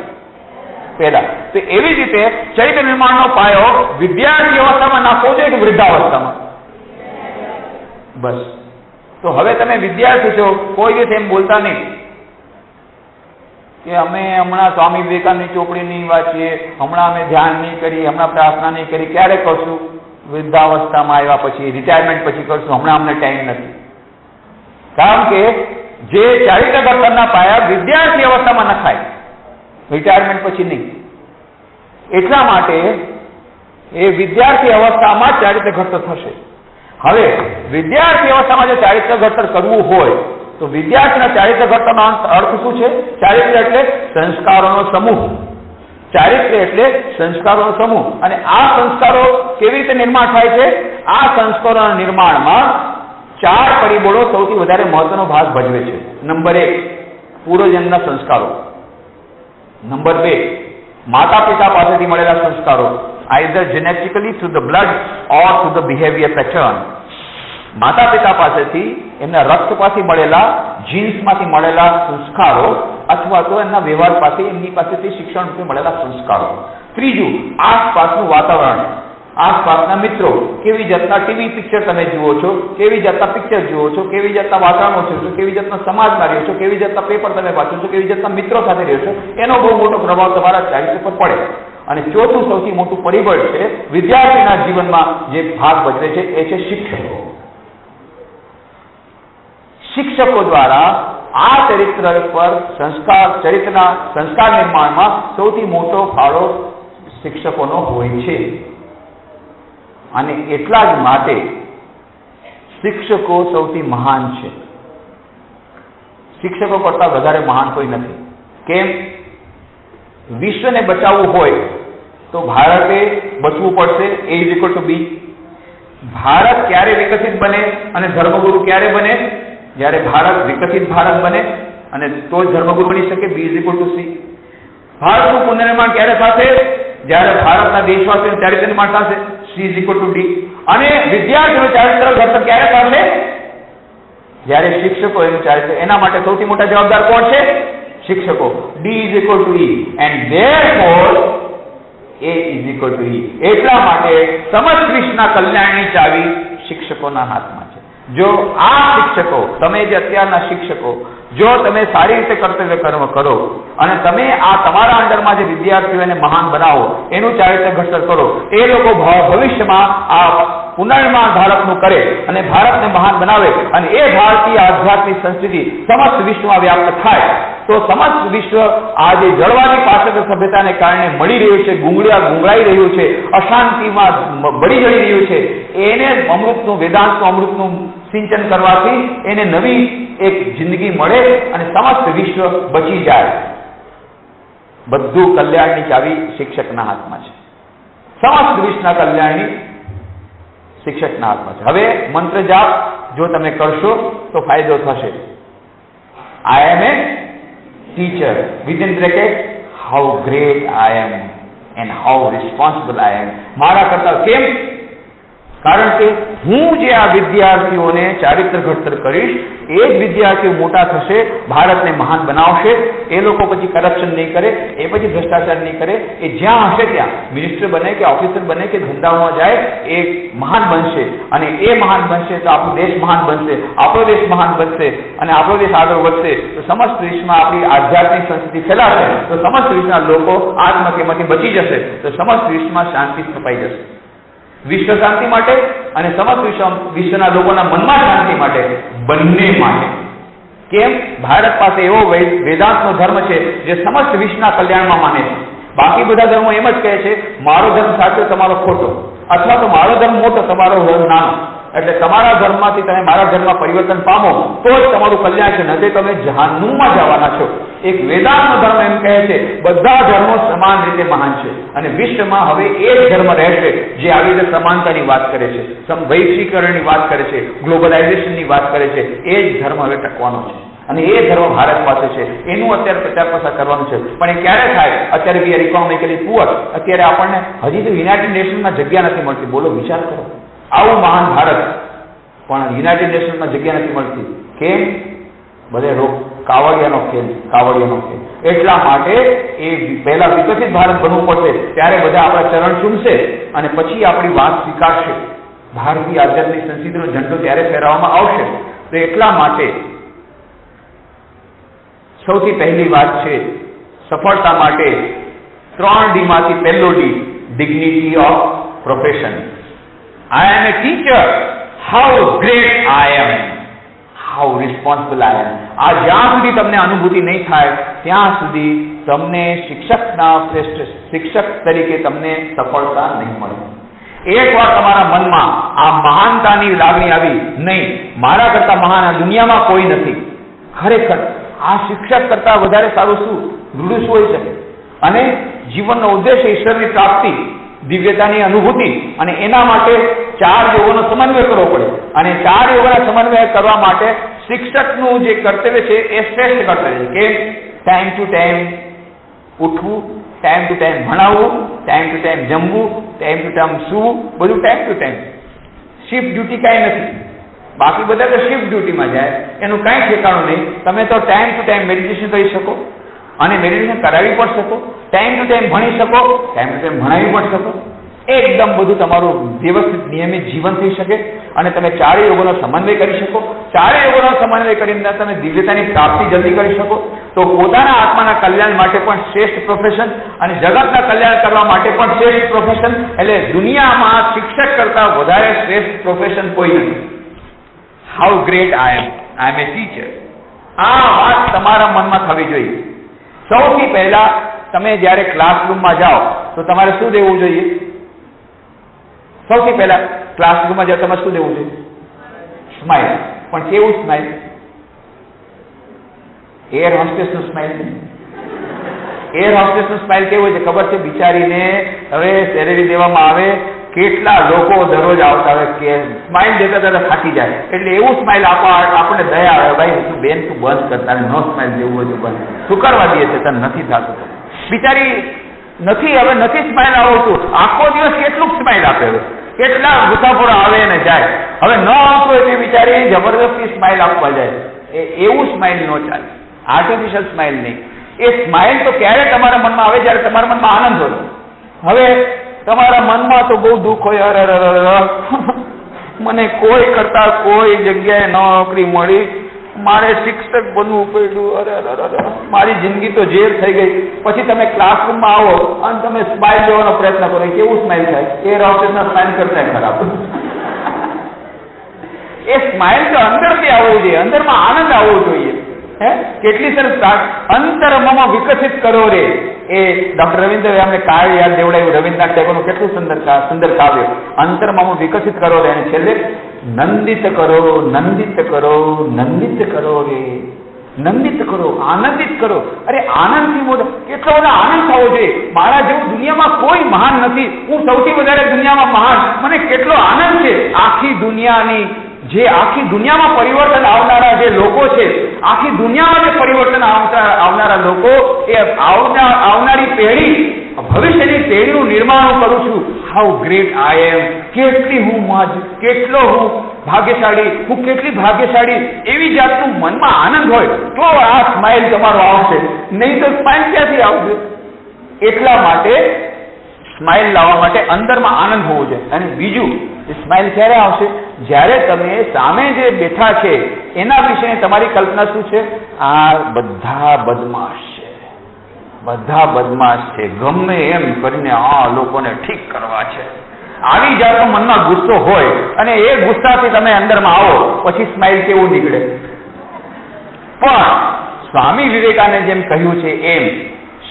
પહેલા. તો એવી જ રીતે ચરિત્ર નિર્માણનો પાયો વિદ્યાર્થી અવસ્થામાં નાખવો જોઈએ કે વૃદ્ધાવસ્થામાં? બસ. તો હવે તમે વિદ્યાર્થી છો, કોઈ દિવસ એમ બોલતા નહીં કે અમે હમણાં સ્વામી વિવેકાનંદની ચોપડી નહીં વાંચીએ, હમણાં અમે ધ્યાન નહીં કરી, હમણાં પ્રાર્થના નહીં કરી, ક્યારે કરશું? વૃદ્ધાવસ્થામાં આવ્યા પછી, રિટાયરમેન્ટ પછી કરશું, હમણાં અમને ટાઈમ નથી. કારણ કે જે ચારિત્ર ઘડતરના પાયા વિદ્યાર્થી અવસ્થામાં નખાય, રિટાયરમેન્ટ પછી નહીં. એટલા માટે એ વિદ્યાર્થી અવસ્થામાં ચારિત્ર ઘડતર થશે. હવે વિદ્યાર્થી અવસ્થામાં જો ચારિત્ર ઘડતર કરવું હોય, તો વિદ્યાર્થીના ચારિત્ર ઘડતરનો અર્થ શું છે? ચારિત્ર એટલે સંસ્કારોનો સમૂહ. ચારિત્ર એટલે સંસ્કારોનો સમૂહ. અને આ સંસ્કારો કેવી રીતે નિર્માણ થાય છે? આ સંસ્કારોના નિર્માણમાં 4 પરિબળો સૌથી વધારે મહત્વનો ભાગ ભજવે છે. નંબર 1, પૂર્વજન્મના સંસ્કારો. નંબર 2, માતા પિતા પાસેથી મળેલા સંસ્કારો, either genetically through the blood or through the behaviour pattern. માતા પિતા પાસેથી, એમના રક્તમાંથી મળેલા, જીન્સમાંથી મળેલા સંસ્કારો, અથવા તો એમના વ્યવહાર પાસે, એમની પાસેથી શિક્ષણથી મળેલા સંસ્કારો. ત્રીજું, આસપાસનું વાતાવરણ, આસપાસના મિત્રો, કેવી જાતના ટીવી પિક્ચર તમે જુઓ છો, કેવી જાતના પિક્ચર જુઓ છો, કેવી જાતના વાતાવરણો છો, કેવી જાતના સમાજમાં રહ્યો છો, કેવી જાતના પેપર તમે વાંચો છો, કેવી જાતના મિત્રો સાથે રહ્યો છો, એનો બહુ મોટો પ્રભાવ તમારા ચારિત્ર પર પડે. અને ચોથું સૌથી મોટું પરિબળ છે વિદ્યાર્થીના જીવનમાં જે ભાગ ભજવે છે, એ છે શિક્ષકો. શિક્ષકો દ્વારા આ ચરિત્ર પર ચરિત્રના સંસ્કાર નિર્માણમાં સૌથી મોટો ફાળો શિક્ષકોનો હોય છે. અને એટલા જ માટે શિક્ષકો સૌથી મહાન છે. શિક્ષકો કરતા વધારે મહાન કોઈ નથી. કેમ? વિશ્વને બચાવવું હોય તો ભારતે બચવું પડશે. A = B. ભારત ક્યારે વિકસિત બને અને ધર્મગુરુ ક્યારે બને? જ્યારે ભારત વિકસિત ભારત બને, અને તો જ ધર્મગુરુ બની શકે. B = C. ભારતનું પુનર્નિર્માણ ક્યારે થશે? જ્યારે ભારતના દેશવાસીઓનું ચારિત્ર નિર્માણ થશે. C = D. અને વિદ્યાર્થીઓનું ચારિત્ર ઘડતર ક્યારે થશે? જ્યારે શિક્ષકો એનું ચારિત્ર. એના માટે સૌથી મોટા જવાબદાર કોણ છે? શિક્ષકો. D = E. and therefore A = E. એટલા માટે સમસ્ત વિશ્વના કલ્યાણની ચાવી શિક્ષકોના હાથમાં છે. જો આ શિક્ષકો, તમે જે અત્યારના શિક્ષકો, જો તમે સારી રીતે કર્તવ્ય કર્મ કરો અને તમે આ તમારા અંડરમાં જે વિદ્યાર્થીઓને મહાન બનાવો, એનું ચારિત્ર ઘડતર કરો, એ લોકો ભવિષ્યમાં આ પુનર્નિર્માણ ભારતનું કરે અને ભારતને મહાન બનાવે, અને એ ભારતીય આધ્યાત્મિક સંસ્કૃતિ સમસ્ત વિશ્વમાં વ્યાપ્ત થાય, તો સમસ્ત વિશ્વ આ જે જળવાની પાશ્ચાત્ય સભ્યતાને કારણે મળી રહ્યું છે, ગુંગળાઈ રહ્યું છે, અશાંતિમાં બળી જળી રહ્યું છે, એને અમૃતનું, વેદાંતનું અમૃતનું સિંચન કરવાથી એને નવી એક જિંદગી મળે અને સમસ્ત વિશ્વ બચી જાય. બધું કલ્યાણની ચાવી શિક્ષકના હાથમાં છે. સમસ્ત વિશ્વના કલ્યાણની શિક્ષકના હાથમાં છે. હવે મંત્ર જાપ જો તમે કરશો તો ફાયદો થશે. I am a teacher, within bracket, how great I am and how responsible I am. મારા કરતા કેમ? કારણ કે હું જે આ વિદ્યાર્થીઓને ચારિત્ર ઘડતર કરીશ, એ જ વિદ્યાર્થીઓ મોટા થશે, ભારતને મહાન બનાવશે. એ લોકો પછી કરપ્શન નહીં કરે, એ પછી ભ્રષ્ટાચાર નહીં કરે. એ જ્યાં હશે ત્યાં મિનિસ્ટર બને કે ઓફિસર બને કે ધંધામાં જાય, એ મહાન બનશે. અને એ મહાન બનશે તો આપણો દેશ મહાન બનશે, આપણો દેશ મહાન બનશે અને આપણો દેશ આગળ વધશે. તો સમસ્ત વિશ્વમાં આપણી આધ્યાત્મિક સંસ્કૃતિ ફેલાશે, તો સમસ્ત વિશ્વના લોકો આત્મહત્યામાંથી બચી જશે, તો સમસ્ત વિશ્વમાં શાંતિ સ્થપાઈ જશે. વિશ્વ શાંતિ માટે અને સમસ્ત વિશ્વના લોકોના મનમાં શાંતિ માટે, બંને માટે. કેમ? ભારત પાસે એવો વેદાંતનો ધર્મ છે જે સમસ્ત વિશ્વના કલ્યાણમાં માને છે. બાકી બધા ધર્મો એમ જ કહે છે મારો ધર્મ સાચો, તમારો ખોટો, અથવા તો મારો ધર્મ મોટો, તમારો ધર્મ નાનો. એટલે તમારા ધર્મમાંથી તમે મારા ધર્મમાં પરિવર્તન પામો તો જ તમારું કલ્યાણ છે, નથી તમે જહાન્નુમમાં જવાના છો. એક વેદાંતનો ધર્મ એમ કહે છે બધા ધર્મો સમાન રીતે મહાન છે અને વિશ્વમાં હવે એ જ ધર્મ રહેશે જે આવી રીતે સમાનતાની વાત કરે છે, વૈશ્વિકરણની વાત કરે છે, ગ્લોબલાઇઝેશનની વાત કરે છે. એ જ ધર્મ હવે ટકવાનો છે અને એ ધર્મ ભારત પાસે છે. એનું અત્યારે પ્રચાર પ્રસાર કરવાનું છે. પણ એ ક્યારે થાય? અત્યારે વી આર ઇકોનોમિકલી પુઅર. અત્યારે આપણને હજી તો યુનાઇટેડ નેશન્સમાં જગ્યા નથી મળતી. બોલો, વિચાર કરો. આવું મહાન ભારત, પણ યુનાઇટેડ નેશન્સમાં જગ્યા નથી મળતી. કેમ? બધે કાવડિયાનો ખેલ. એટલા માટે એ પહેલા વિકસિત ભારત બનવું પડશે, ત્યારે બધા આપણા ચરણ ચૂમશે અને પછી આપણી વાત સ્વીકારશે. ભારતીય આધ્યાત્મિક સંસ્કૃતિનો ઝંડો ત્યારે ફેરવવામાં આવશે. તો એટલા માટે સૌથી પહેલી વાત છે સફળતા માટે 3D માંથી પહેલો D, dignity of profession. I am a teacher. How great I am. How responsible I am. આ જ્યાં સુધી તમને અનુભૂતિ નહીં થાય ત્યાં સુધી તમને શિક્ષક તરીકે તમને સફળતા નહીં મળે. એકવાર તમારા મનમાં આ મહાનતાની લાગણી આવી, નહીં મારા કરતા મહાન આ દુનિયામાં કોઈ નથી, ખરેખર આ શિક્ષક કરતા વધારે સારું શું રૂડું શું હોઈ શકે, અને જીવનનો ઉદ્દેશ ઈશ્વરની પ્રાપ્તિ, દિવ્યતાની અનુભૂતિ, અને એના માટે 4 યોગોનો સમન્વય કરવો પડે. અને 4 યોગોના સમન્વય કરવા માટે શિક્ષકનું જે કર્તવ્ય છે એ શ્રેષ્ઠ કર્તવ્ય છે. કે ટાઈમ ટુ ટાઈમ ઉઠવું, ટાઈમ ટુ ટાઈમ ભણાવવું, ટાઈમ ટુ ટાઈમ જમવું, ટાઈમ ટુ ટાઈમ સૂવું, બધું time to time. Shift duty કાંઈ નથી. બાકી બધા તો શિફ્ટ ડ્યુટીમાં જાય, એનું કાંઈ ઠેકાણું નહીં. તમે તો ટાઈમ ટુ ટાઈમ મેડિટેશન કરી શકો અને મેડિટેશન કરાવી પણ શકો, ટાઈમ ટુ ટાઈમ ભણી શકો, ટાઈમ ટુ ટાઈમ ભણાવી પણ શકો. એકદમ બધું તમારું વ્યવસ્થિત નિયમિત જીવન થઈ શકે અને તમે 4 યોગોનો સમન્વય કરી શકો. 4 યોગોનો સમન્વય કરીને તમે દિવ્યતાની પ્રાપ્તિ જલ્દી કરી શકો. તો પોતાના આત્માના કલ્યાણ માટે પણ શ્રેષ્ઠ પ્રોફેશન અને જગતના કલ્યાણ કરવા માટે પણ શ્રેષ્ઠ પ્રોફેશન. એટલે દુનિયામાં શિક્ષક કરતા વધારે શ્રેષ્ઠ પ્રોફેશન કોઈ નથી. How great I am a teacher. આ વાત તમારા મનમાં થવી જોઈએ. સૌથી પહેલા તમે જ્યારે ક્લાસરૂમમાં જાઓ તો તમારે શું દેવું જોઈએ? સૌથી પહેલા ક્લાસરૂમમાં જાઓ તમારે શું દેવું જોઈએ? સ્માઇલ. પણ કેવું સ્માઇલ? એર હોસ્ટેસનું સ્માઇલ નહીં. એર હોસ્ટેસનું સ્માઇલ કેવું હોય છે ખબર છે? બિચારીને હવે સેલેરી દેવામાં આવે, કેટલા લોકો દરરોજ આવતા હોય કે સ્માઇલ દેતા દેતા થાકી જાય, એટલે એવું સ્માઇલ આપણને દયા આવે, ભાઈ તું બેન તું બંધ કરતા, નો સ્માઇલ દેવું હોય તો બંધ. શું કરવા દે છે? તને નથી થતું. બિચારી નથી સ્માઇલ આવતું, આખો દિવસ કેટલું સ્માઇલ આપે, કેટલા મુસાફરો આવે ને જાય. હવે ન આવતું હોય તે બિચારી જબરદસ્તી સ્માઇલ આપવા જાય. એવું સ્માઇલ ન ચાલે, આર્ટિફિશિયલ સ્માઇલ નહીં. એ સ્માઇલ તો ક્યારે તમારા મનમાં આવે? જ્યારે તમારા મનમાં આનંદ હોય. હવે તમારા મનમાં તો બહુ દુઃખ હોય, અરે મને કોઈ કરતા કોઈ જગ્યાએ નોકરી મળી, મારે શિક્ષક બનવું પડ્યું, અરે મારી જિંદગી તો જેલ થઈ ગઈ. પછી તમે ક્લાસરૂમમાં આવો અને તમે સ્માઇલ લેવાનો પ્રયત્ન કરો, કેવું સ્માઇલ થાય? એ રોકેટના સ્માઇલ કરતા ખરાબ. એ સ્માઇલ તો અંદરથી આવવું જોઈએ, અંદરમાં આનંદ આવવો જોઈએ. કેટલી સરસ અંતરમમાં વિકસિત કરો રે. એ ડોક્ટર રવિન્દ્ર અમને કાવ્ય યાદ દેવડાવ્યું, રવિન્દ્રનાથ ટાગોરનું કેટલું સુંદર કાવ્ય. અંતરમમાં વિકસિત કરો રે, અને છેલ્લે નંદિત કરો રે, નંદિત કરો, આનંદિત કરો. અરે આનંદથી મોટો કેટલો બધો આનંદ થવો જોઈએ. મારા જેવું દુનિયામાં કોઈ મહાન નથી, હું સૌથી વધારે દુનિયામાં મહાન. મને કેટલો આનંદ છે આખી દુનિયાની જે આખી દુનિયામાં પરિવર્તન આવનારા જે લોકો છે, આખી દુનિયામાં જે પરિવર્તન આવનારા લોકો, એ આવનારી પેઢી, ભવિષ્યની પેઢીનું નિર્માણ હું કરું છું. હાઉ ગ્રેટ આઈ એમ, કેટલો હું ભાગ્યશાળી, હું કેટલી ભાગ્યશાળી, એવી જાતનું મનમાં આનંદ હોય તો આ સ્માઇલ તમારો આવશે, નહીં તો સ્માઇલ ક્યાંથી આવશે? એટલા માટે સ્માઇલ લાવવા માટે અંદરમાં આનંદ હોવો જોઈએ. અને બીજું, સ્માઇલ ક્યારે આવશે? જ્યારે તમે સામે જે બેઠા છે એના વિશે તમારી કલ્પના શું છે? આ બધા બદમાશ છે, બધા બદમાશ છે, ગમે એમ કરીને આ લોકોને ઠીક કરવા છે, આવી જાતનો મનમાં ગુસ્સો હોય અને એ ગુસ્સાથી તમે અંદરમાં આવો, પછી સ્માઇલ કેવું નીકળે? પણ સ્વામી વિવેકાનંદે જેમ કહ્યું છે એમ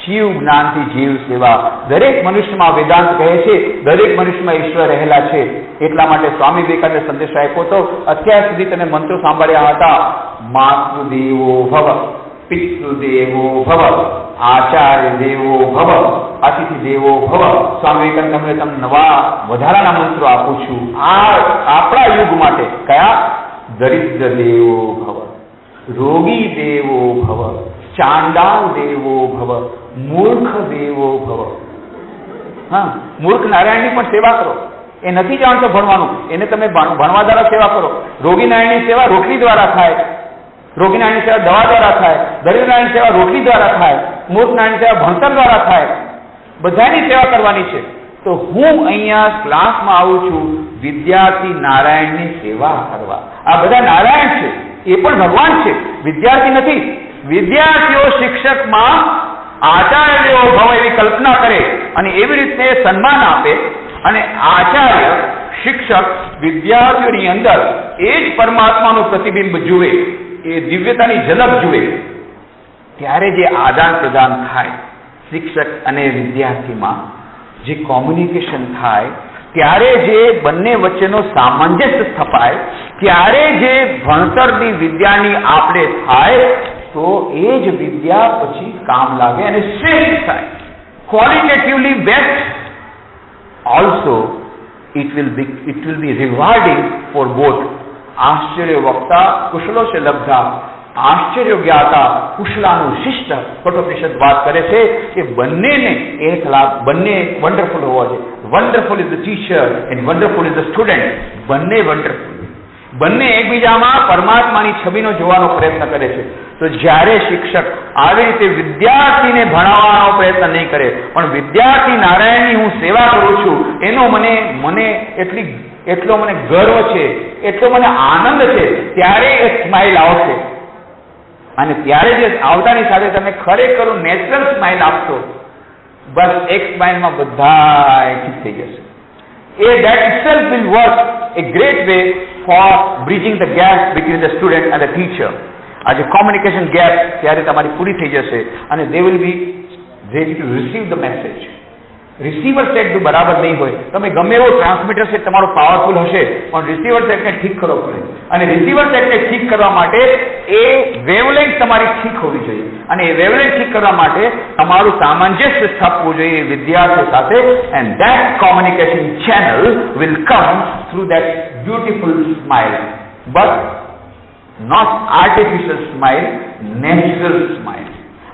શિવ જ્ઞાનથી જીવ સેવા. દરેક મનુષ્યમાં, વેદાંત કહે છે, દરેક મનુષ્યમાં ઈશ્વર રહેલા છે. એટલા માટે સ્વામી વિવેકાનંદે સંદેશ આપ્યો હતો. અત્યાર સુધી તમે મંત્રો સાંભળ્યા હતા, માતૃદેવો ભવ, પિતૃદેવો ભવ, આચાર્ય દેવો ભવ, અતિથિ દેવો ભવ. સ્વામી વિવેકાનંદ તમને નવા વધારાના મંત્રો આપું છું આ આપણા યુગ માટે. કયા? દરિદ્ર દેવો ભવ, રોગી દેવો ભવ, ચાંડાળ દેવો ભવ, મૂર્ખ દેવો ભવ. હા, મૂર્ખ નારાયણની પણ સેવા કરો. એ નથી જાણતો ભણવાનું, એને તમે ભણવા દ્વારા સેવા કરો. રોગી નારાયણની સેવા રોટલી દ્વારા થાય, રોગી નારાયણની સેવા દવા દ્વારા થાય, દરિદ્ર નારાયણની સેવા રોટલી દ્વારા થાય, મૂર્ખ નારાયણની સેવા ભણતર દ્વારા થાય. બધાની સેવા કરવાની છે. તો હું અહીંયા ક્લાસમાં આવું છું વિદ્યાર્થી નારાયણની સેવા કરવા. આ બધા નારાયણ છે, એ પણ ભગવાન છે, વિદ્યાર્થી નથી. વિદ્યાર્થીઓ શિક્ષકમાં આચાર્ય ભવ એવી કલ્પના કરે અને એવી રીતે સન્માન આપે, અને આચાર્ય શિક્ષક વિદ્યાર્થીઓની અંદર એ જ પરમાત્માનું પ્રતિબિંબ જુએ, એ દિવ્યતાની ઝલક જુએ, ત્યારે જે આદાન પ્રદાન થાય શિક્ષક અને વિદ્યાર્થીમાં, જે કોમ્યુનિકેશન થાય, ત્યારે જે બંને વચ્ચેનો સામંજસ્ય સ્થપાય, ત્યારે જે ભણતરની વિદ્યાની આપણે થાય, તો એ જ વિદ્યા પછી કામ લાગે અને શ્રેષ્ઠ થાય. Qualitatively best. Also it will be rewarding for both. આશ્ચર્ય વક્તા કુશલો છે લબ્ધા, આશ્ચર્ય જ્ઞાતા કુશલાનું શિષ્ટ. કઠોપનિષદ વાત કરે છે કે બંનેને એક લાભ, બંને વન્ડરફુલ હોવા જોઈએ. Wonderful is the teacher and wonderful is the student. બંને વન્ડરફુલ, બંને એકબીજામાં પરમાત્માની છબીનો જોવાનો પ્રયત્ન કરે છે. તો જ્યારે શિક્ષક આવી રીતે વિદ્યાર્થીને ભણાવવાનો પ્રયત્ન નહીં કરે, પણ વિદ્યાર્થી નારાયણની હું સેવા કરું છું, એનો મને એટલો મને ગર્વ છે, એટલો મને આનંદ છે, ત્યારે એક સ્માઇલ આવશે. અને ત્યારે જે આવતાની સાથે તમે ખરેખર નેચરલ સ્માઇલ આપશો, બસ એક સ્માઇલમાં બધા ઠીક થઈ જશે. That itself will work a great way for bridging the gap between the student and the teacher. આજે કોમ્યુનિકેશન ગેપ ત્યારે તમારી પૂરી થઈ જશે અને they will be ready to receive the message. Receiver set જો બરાબર નહીં હોય, તમે ગમે એવો ટ્રાન્સમીટર સેટ તમારો પાવરફુલ હશે, પણ રિસીવર સેટને ઠીક કરવો પડે. અને રિસીવર સેટને ઠીક કરવા માટે એ વેવલેન્થ તમારી ઠીક હોવી જોઈએ, અને એ વેવલેન્થ ઠીક કરવા માટે તમારું સામંજસ્ય સ્થાપવું જોઈએ વિદ્યાર્થી સાથે. And that communication channel will come through that beautiful smile, but not artificial smile, natural smile.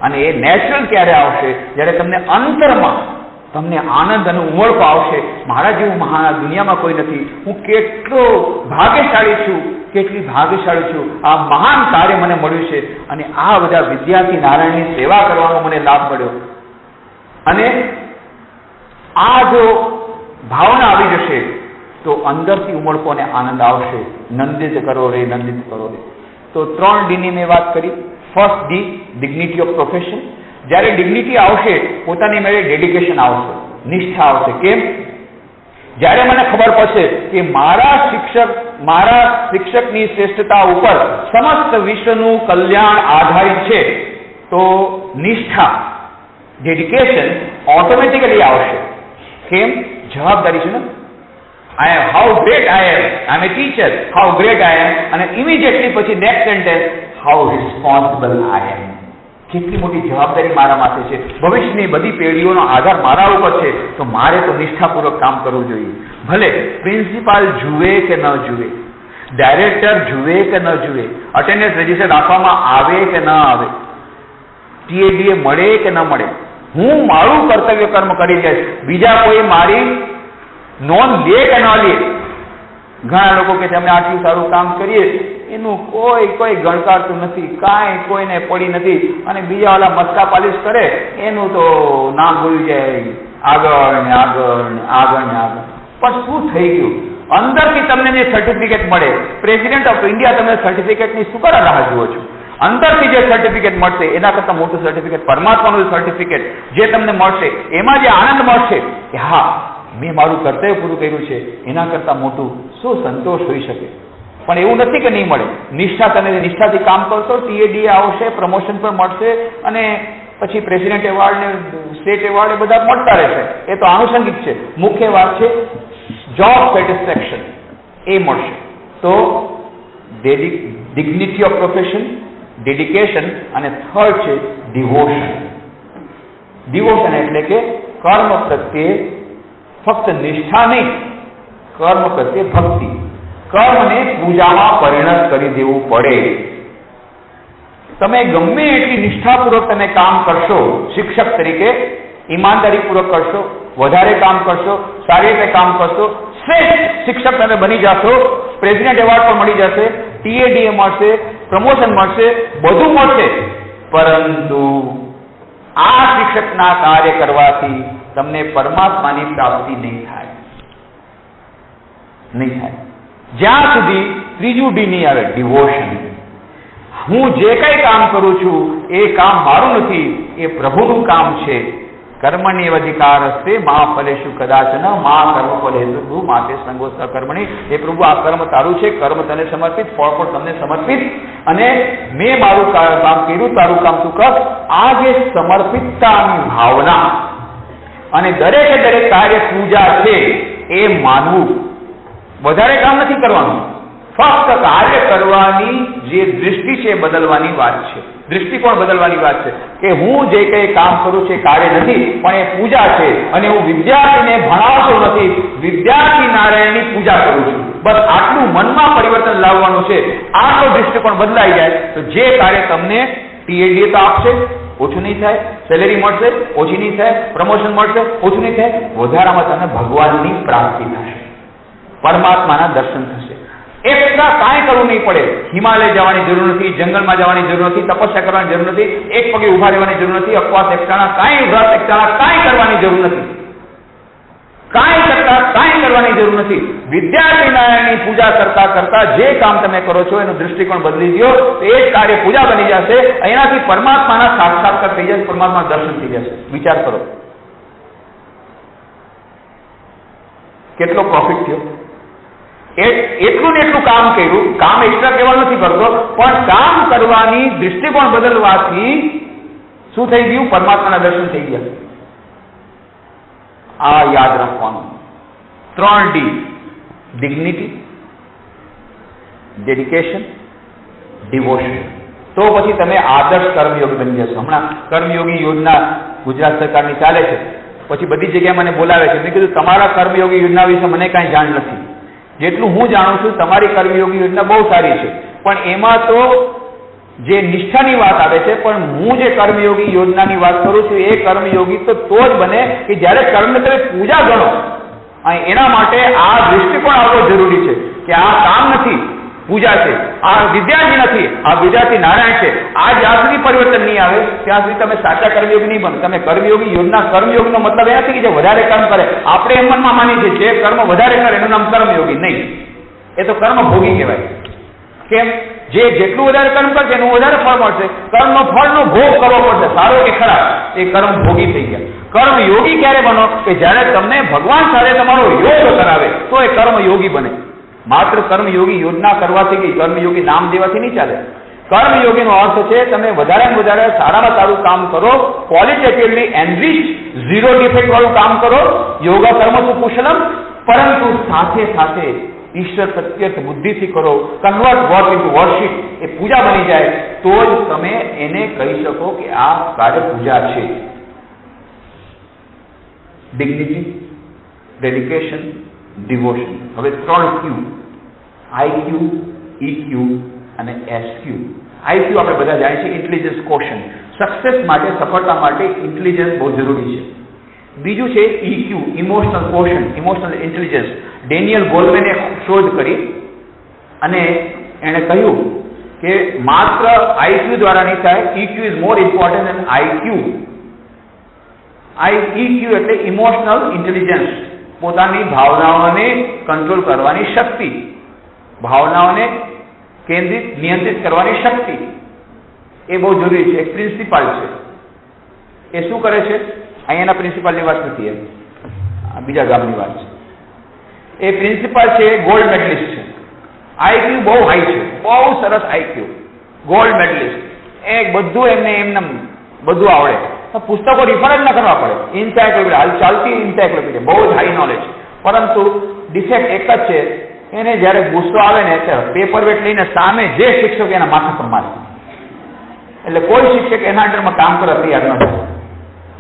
અને એ નેચરલ ક્યારે આવશે? જ્યારે તમને અંતરમાં તમને આનંદ અને ઉમળકો આવશે. મારા જેવું મહાન દુનિયામાં કોઈ નથી, હું કેટલો ભાગ્યશાળી છું, કેટલી ભાગ્યશાળી છું, આ મહાન કાર્ય મને મળ્યું છે, અને આ બધા વિદ્યાર્થી નારાયણની સેવા કરવાનો મને લાભ મળ્યો. અને આ જો ભાવના આવી જશે તો અંદરથી ઉમળકો અને આનંદ આવશે. નંદિત કરો રે, નંદિત કરો રે. તો 3 ડીની મેં વાત કરી. First D, dignity of profession. જ્યારે ડિગ્નિટી આવશે, પોતાની મેળે ડેડિકેશન આવશે, નિષ્ઠા આવશે. કેમ? જ્યારે મને ખબર પડશે કે મારા શિક્ષકની શ્રેષ્ઠતા ઉપર સમસ્ત વિશ્વનું કલ્યાણ આધારિત છે, તો નિષ્ઠા, ડેડિકેશન ઓટોમેટિકલી આવશે. કેમ? જવાબદારી છે ને. how great I am, I'm a teacher, how great I am, અને ઇમિડિયેટલી પછી next sentence, how responsible I am. કેટલી મોટી જવાબદારી મારા માથે છે, ભવિષ્યની બધી પેઢીઓનો આધાર મારા ઉપર છે, તો મારે તો નિષ્ઠાપૂર્વક કામ કરવું જોઈએ. ભલે પ્રિન્સિપાલ જુએ કે ન જુએ, ડાયરેક્ટર જુએ કે ન જુએ, અટેન્ડન્સ રજીસ્ટર રાખવામાં આવે કે ન આવે, TADA મળે કે ન મળે, હું મારું કર્તવ્ય કર્મ કરી જઈશ, બીજા કોઈ મારી નોંધ લે કે ન લે. ઘણા લોકો કે અમે આટલું સારું કામ કરીએ એનું કોઈ ગણકારતું નથી, કાંઈ કોઈને પડી નથી, અને બીજા વાળા મસ્કા પાલિશ કરે એનું તો નામ ભૂલી જાય, આગળ ને આગળ ને આગળ ને આગળ. પણ શું થઈ ગયું? અંદરથી તમને જે સર્ટિફિકેટ મળે, પ્રેસિડેન્ટ ઓફ ઇન્ડિયા તમે સર્ટિફિકેટની શું કરવા રાહ જુઓ છો? અંદરથી જે સર્ટિફિકેટ મળશે એના કરતાં મોટું સર્ટિફિકેટ, પરમાત્માનું સર્ટિફિકેટ જે તમને મળશે, એમાં જે આનંદ મળશે કે હા મેં મારું કર્તવ્ય પૂરું કર્યું છે, એના કરતાં મોટું શું સંતોષ હોઈ શકે? પણ એવું નથી કે નહીં મળે. તમે નિષ્ઠાથી કામ કરશો, TADA આવશે, પ્રમોશન પણ મળશે, અને પછી પ્રેસિડેન્ટ એવોર્ડ ને સ્ટેટ એવોર્ડ એ બધા મળતા રહેશે. એ તો આનુષંગિક છે. મુખ્ય વાત છે જોબ સેટિસ્ફેક્શન, એ મળશે. તો ડિગ્નિટી ઓફ પ્રોફેશન, ડેડિકેશન, અને થર્ડ છે ડિવોશન. ડિવોશન એટલે કે કર્મ પ્રત્યે ફક્ત નિષ્ઠા નહીં, કર્મ પ્રત્યે ભક્તિ. કર્મને પૂજામાં પરિણત કરી દેવું પડે. તમે ગમે એટલી નિષ્ઠાપૂર્વક તમે કામ કરશો, શિક્ષક તરીકે ઈમાનદારીપૂર્વક કરશો, વધારે કામ કરશો, સારી રીતે કામ કરશો, શ્રેષ્ઠ શિક્ષક તમે બની જશો, પ્રેસિડેન્ટ એવોર્ડ પણ મળી જશે, TADA મળશે, પ્રમોશન મળશે, બધું મળશે, પરંતુ આ શિક્ષકના કાર્ય કરવાથી તમને પરમાત્માની પ્રાપ્તિ નહીં થાય. જ્યાં સુધી ત્રીજું ડી નહીં આવે, ડિવોશન. હું જે કંઈ કામ કરું છું એ કામ મારું નથી, એ પ્રભુનું કામ છે. કર્મણ્ય અધિકાર હસ્તે મા ફલેષુ કદાચન મા કર્મ ફલ હેતુ માતે સંગો સકર્મણી. એ પ્રભુ આ કર્મ તારું છે, કર્મ તને સમર્પિત, ફળ પણ તમને સમર્પિત, અને મેં મારું કામ કર્યું, તારું કામ તું કર. આ જે સમર્પિતતાની ભાવના અને દરેકે દરેક કાર્ય પૂજા છે એ માનવું. વધારે કામ નથી કરવાનું, ફક્ત કાર્ય કરવાની જે દૃષ્ટિ છે બદલવાની વાત છે, દૃષ્ટિકોણ બદલવાની વાત છે કે હું જે કંઈ કામ કરું છું એ કાર્ય નથી, પણ એ પૂજા છે, અને હું વિદ્યાર્થીને ભણાવતો નથી, વિદ્યાર્થી નારાયણની પૂજા કરું છું. બસ આટલું મનમાં પરિવર્તન લાવવાનું છે. આટલો દૃષ્ટિકોણ બદલાઈ જાય તો જે કાર્ય તમને TADA તો આપશે, ઓછું નહીં થાય, સેલેરી મળશે, ઓછી નહીં થાય, પ્રમોશન મળશે, ઓછું નહીં થાય, વધારામાં તમને ભગવાનની પ્રાપ્તિ થશે, પરમાત્માના દર્શન થશે. એક્સ્ટ્રા કાંઈ કરવું નહીં પડે. હિમાલય જવાની જરૂર નથી, જંગલમાં જવાની જરૂર નથી, તપસ્યા કરવાની જરૂર નથી, એક પગે ઉભા રહેવાની જરૂર નથી, અપવાસ એકટાણા કાંઈ, વ્રત એકટાણા કાંઈ કરવાની જરૂર નથી, કાંઈ કરવાની જરૂર નથી. વિદ્યાર્થી નારાયણની પૂજા કરતા કરતા જે કામ તમે કરો છો એનો દૃષ્ટિકોણ બદલી દો, તો એ જ કાર્ય પૂજા બની જશે. એનાથી પરમાત્માના સાક્ષાત્કાર થઈ જશે, પરમાત્માના દર્શન થઈ જશે. વિચાર કરો કેટલો પ્રોફિટ થયો. એટલું ને એટલું કામ કર્યું, કામ એક્સ્ટ્રા કહેવાનું નથી કરતો, પણ કામ કરવાની દૃષ્ટિકોણ બદલવાથી શું થઈ ગયું? પરમાત્માના દર્શન થઈ ગયા. આ યાદ રાખવાનું. 3D: dignity, dedication, devotion. તો પછી તમે આદર્શ કર્મયોગી બની જશો. હમણાં કર્મયોગી યોજના ગુજરાત સરકારની ચાલે છે, પછી બધી જગ્યાએ મને બોલાવે છે. મેં કીધું તમારા કર્મયોગી યોજના વિશે મને કાંઈ જાણ નથી. જેટલું હું જાણું છું તમારી કર્મયોગી યોજના બહુ સારી છે, પણ એમાં તો જે નિષ્ઠાની વાત આવે છે, પણ હું જે કર્મયોગી યોજનાની વાત કરું છું એ કર્મયોગી તો જ બને કે જ્યારે કર્મને તમે પૂજા ગણો. એના માટે આ દૃષ્ટિકોણ આવવો જરૂરી છે કે આ કામ નથી, પૂજા છે. આ વિદ્યાર્થી નથી, આ વિદ્યાર્થી નારાયણ છે. આ જ્યાં સુધી પરિવર્તન નહીં આવે ત્યાં સુધી તમે સાચા કર્મયોગી નહીં બનો. તમે કર્મયોગી યોજના, કર્મયોગીનો મતલબ એ નથી કે જે વધારે કર્મ કરે. આપણે એમ મનમાં માની છે જે કર્મ વધારે કરે એનું નામ કર્મયોગી નહીં, એ તો કર્મ ભોગી કહેવાય. કેમ? જેટલું વધારે કર્મ કરશે એનું વધારે ફળ મળશે. કર્મનો ફળનો ભોગ કરવો પડશે, સારો કે ખરાબ, એ કર્મ ભોગી થઈ ગયા. કર્મ યોગી ક્યારે બનો? કે જ્યારે તમને ભગવાન સાથે તમારો યોગ કરાવે તો એ કર્મ યોગી બને. માત્ર કર્મયોગી યોજના કરવાથી કે કર્મયોગી નામ દેવાથી નહીં ચાલે. કર્મયોગીનો અર્થ છે તમે વધારે ને વધારે સારામાં સારું કામ કરો, ક્વોલિટેટિવલી એનરીચ, ઝીરો ડિફેક્ટ વાળું કામ કરો. યોગા કર્મ તો કુશલમ, પરંતુ સાથે સાથે ઈશ્વર પ્રત્યર્થ બુદ્ધિથી કરો. કન્વર્ટ વર્ક ઇન્ટુ વર્શિપ, એ પૂજા બની જાય તો જ તમે એને કહી શકો કે આ કાર્ય પૂજા છે. Dignity, dedication, devotion. હવે 3 Q. IQ, EQ અને SQ. IQ આપણે બધા જાણીએ છીએ, ઇન્ટેલિજન્સ ક્વોશન્ટ. સક્સેસ માટે, સફળતા માટે ઇન્ટેલિજન્સ બહુ જરૂરી છે. બીજું છે EQ, emotional quotient, emotional intelligence. Daniel ગોલમેને શોધ કરી અને એણે કહ્યું કે માત્ર IQ દ્વારા નહીં થાય, EQ is more important then IQ. EQ એટલે ઇમોશનલ ઇન્ટેલિજન્સ, પોતાની ભાવનાઓને કંટ્રોલ કરવાની શક્તિ, ભાવનાઓને નિયંત્રિત કરવાની શક્તિ. એ બહુ જરૂરી છે. એક પ્રિન્સિપાલ છે, એ શું કરે છે? અહીંયાના પ્રિન્સિપાલની વાત નથી, બીજા ગામની વાત છે. એ પ્રિન્સિપાલ છે, ગોલ્ડ મેડલિસ્ટ છે. IQ બહુ હાઈ છે, બહુ સરસ IQ, ગોલ્ડ મેડલિસ્ટ. એ બધું એમને બધું આવડે. પુસ્તકો રિફર જ ન કરવા પડે, ઇન્સાઇક્લોપીડિયા, હાલ ચાલતી ઇન્સાઇક્લોપીડિયા, બહુ જ હાઈ નોલેજ. પરંતુ ડિફેક્ટ એક જ છે, એને જ્યારે ગુસ્સો આવે ને પેપર વેટ લઈને સામે જે શિક્ષક એના માથા પર મારે. એટલે કોઈ શિક્ષક એના અંડરમાં કામ કરવા તૈયાર ન થાય,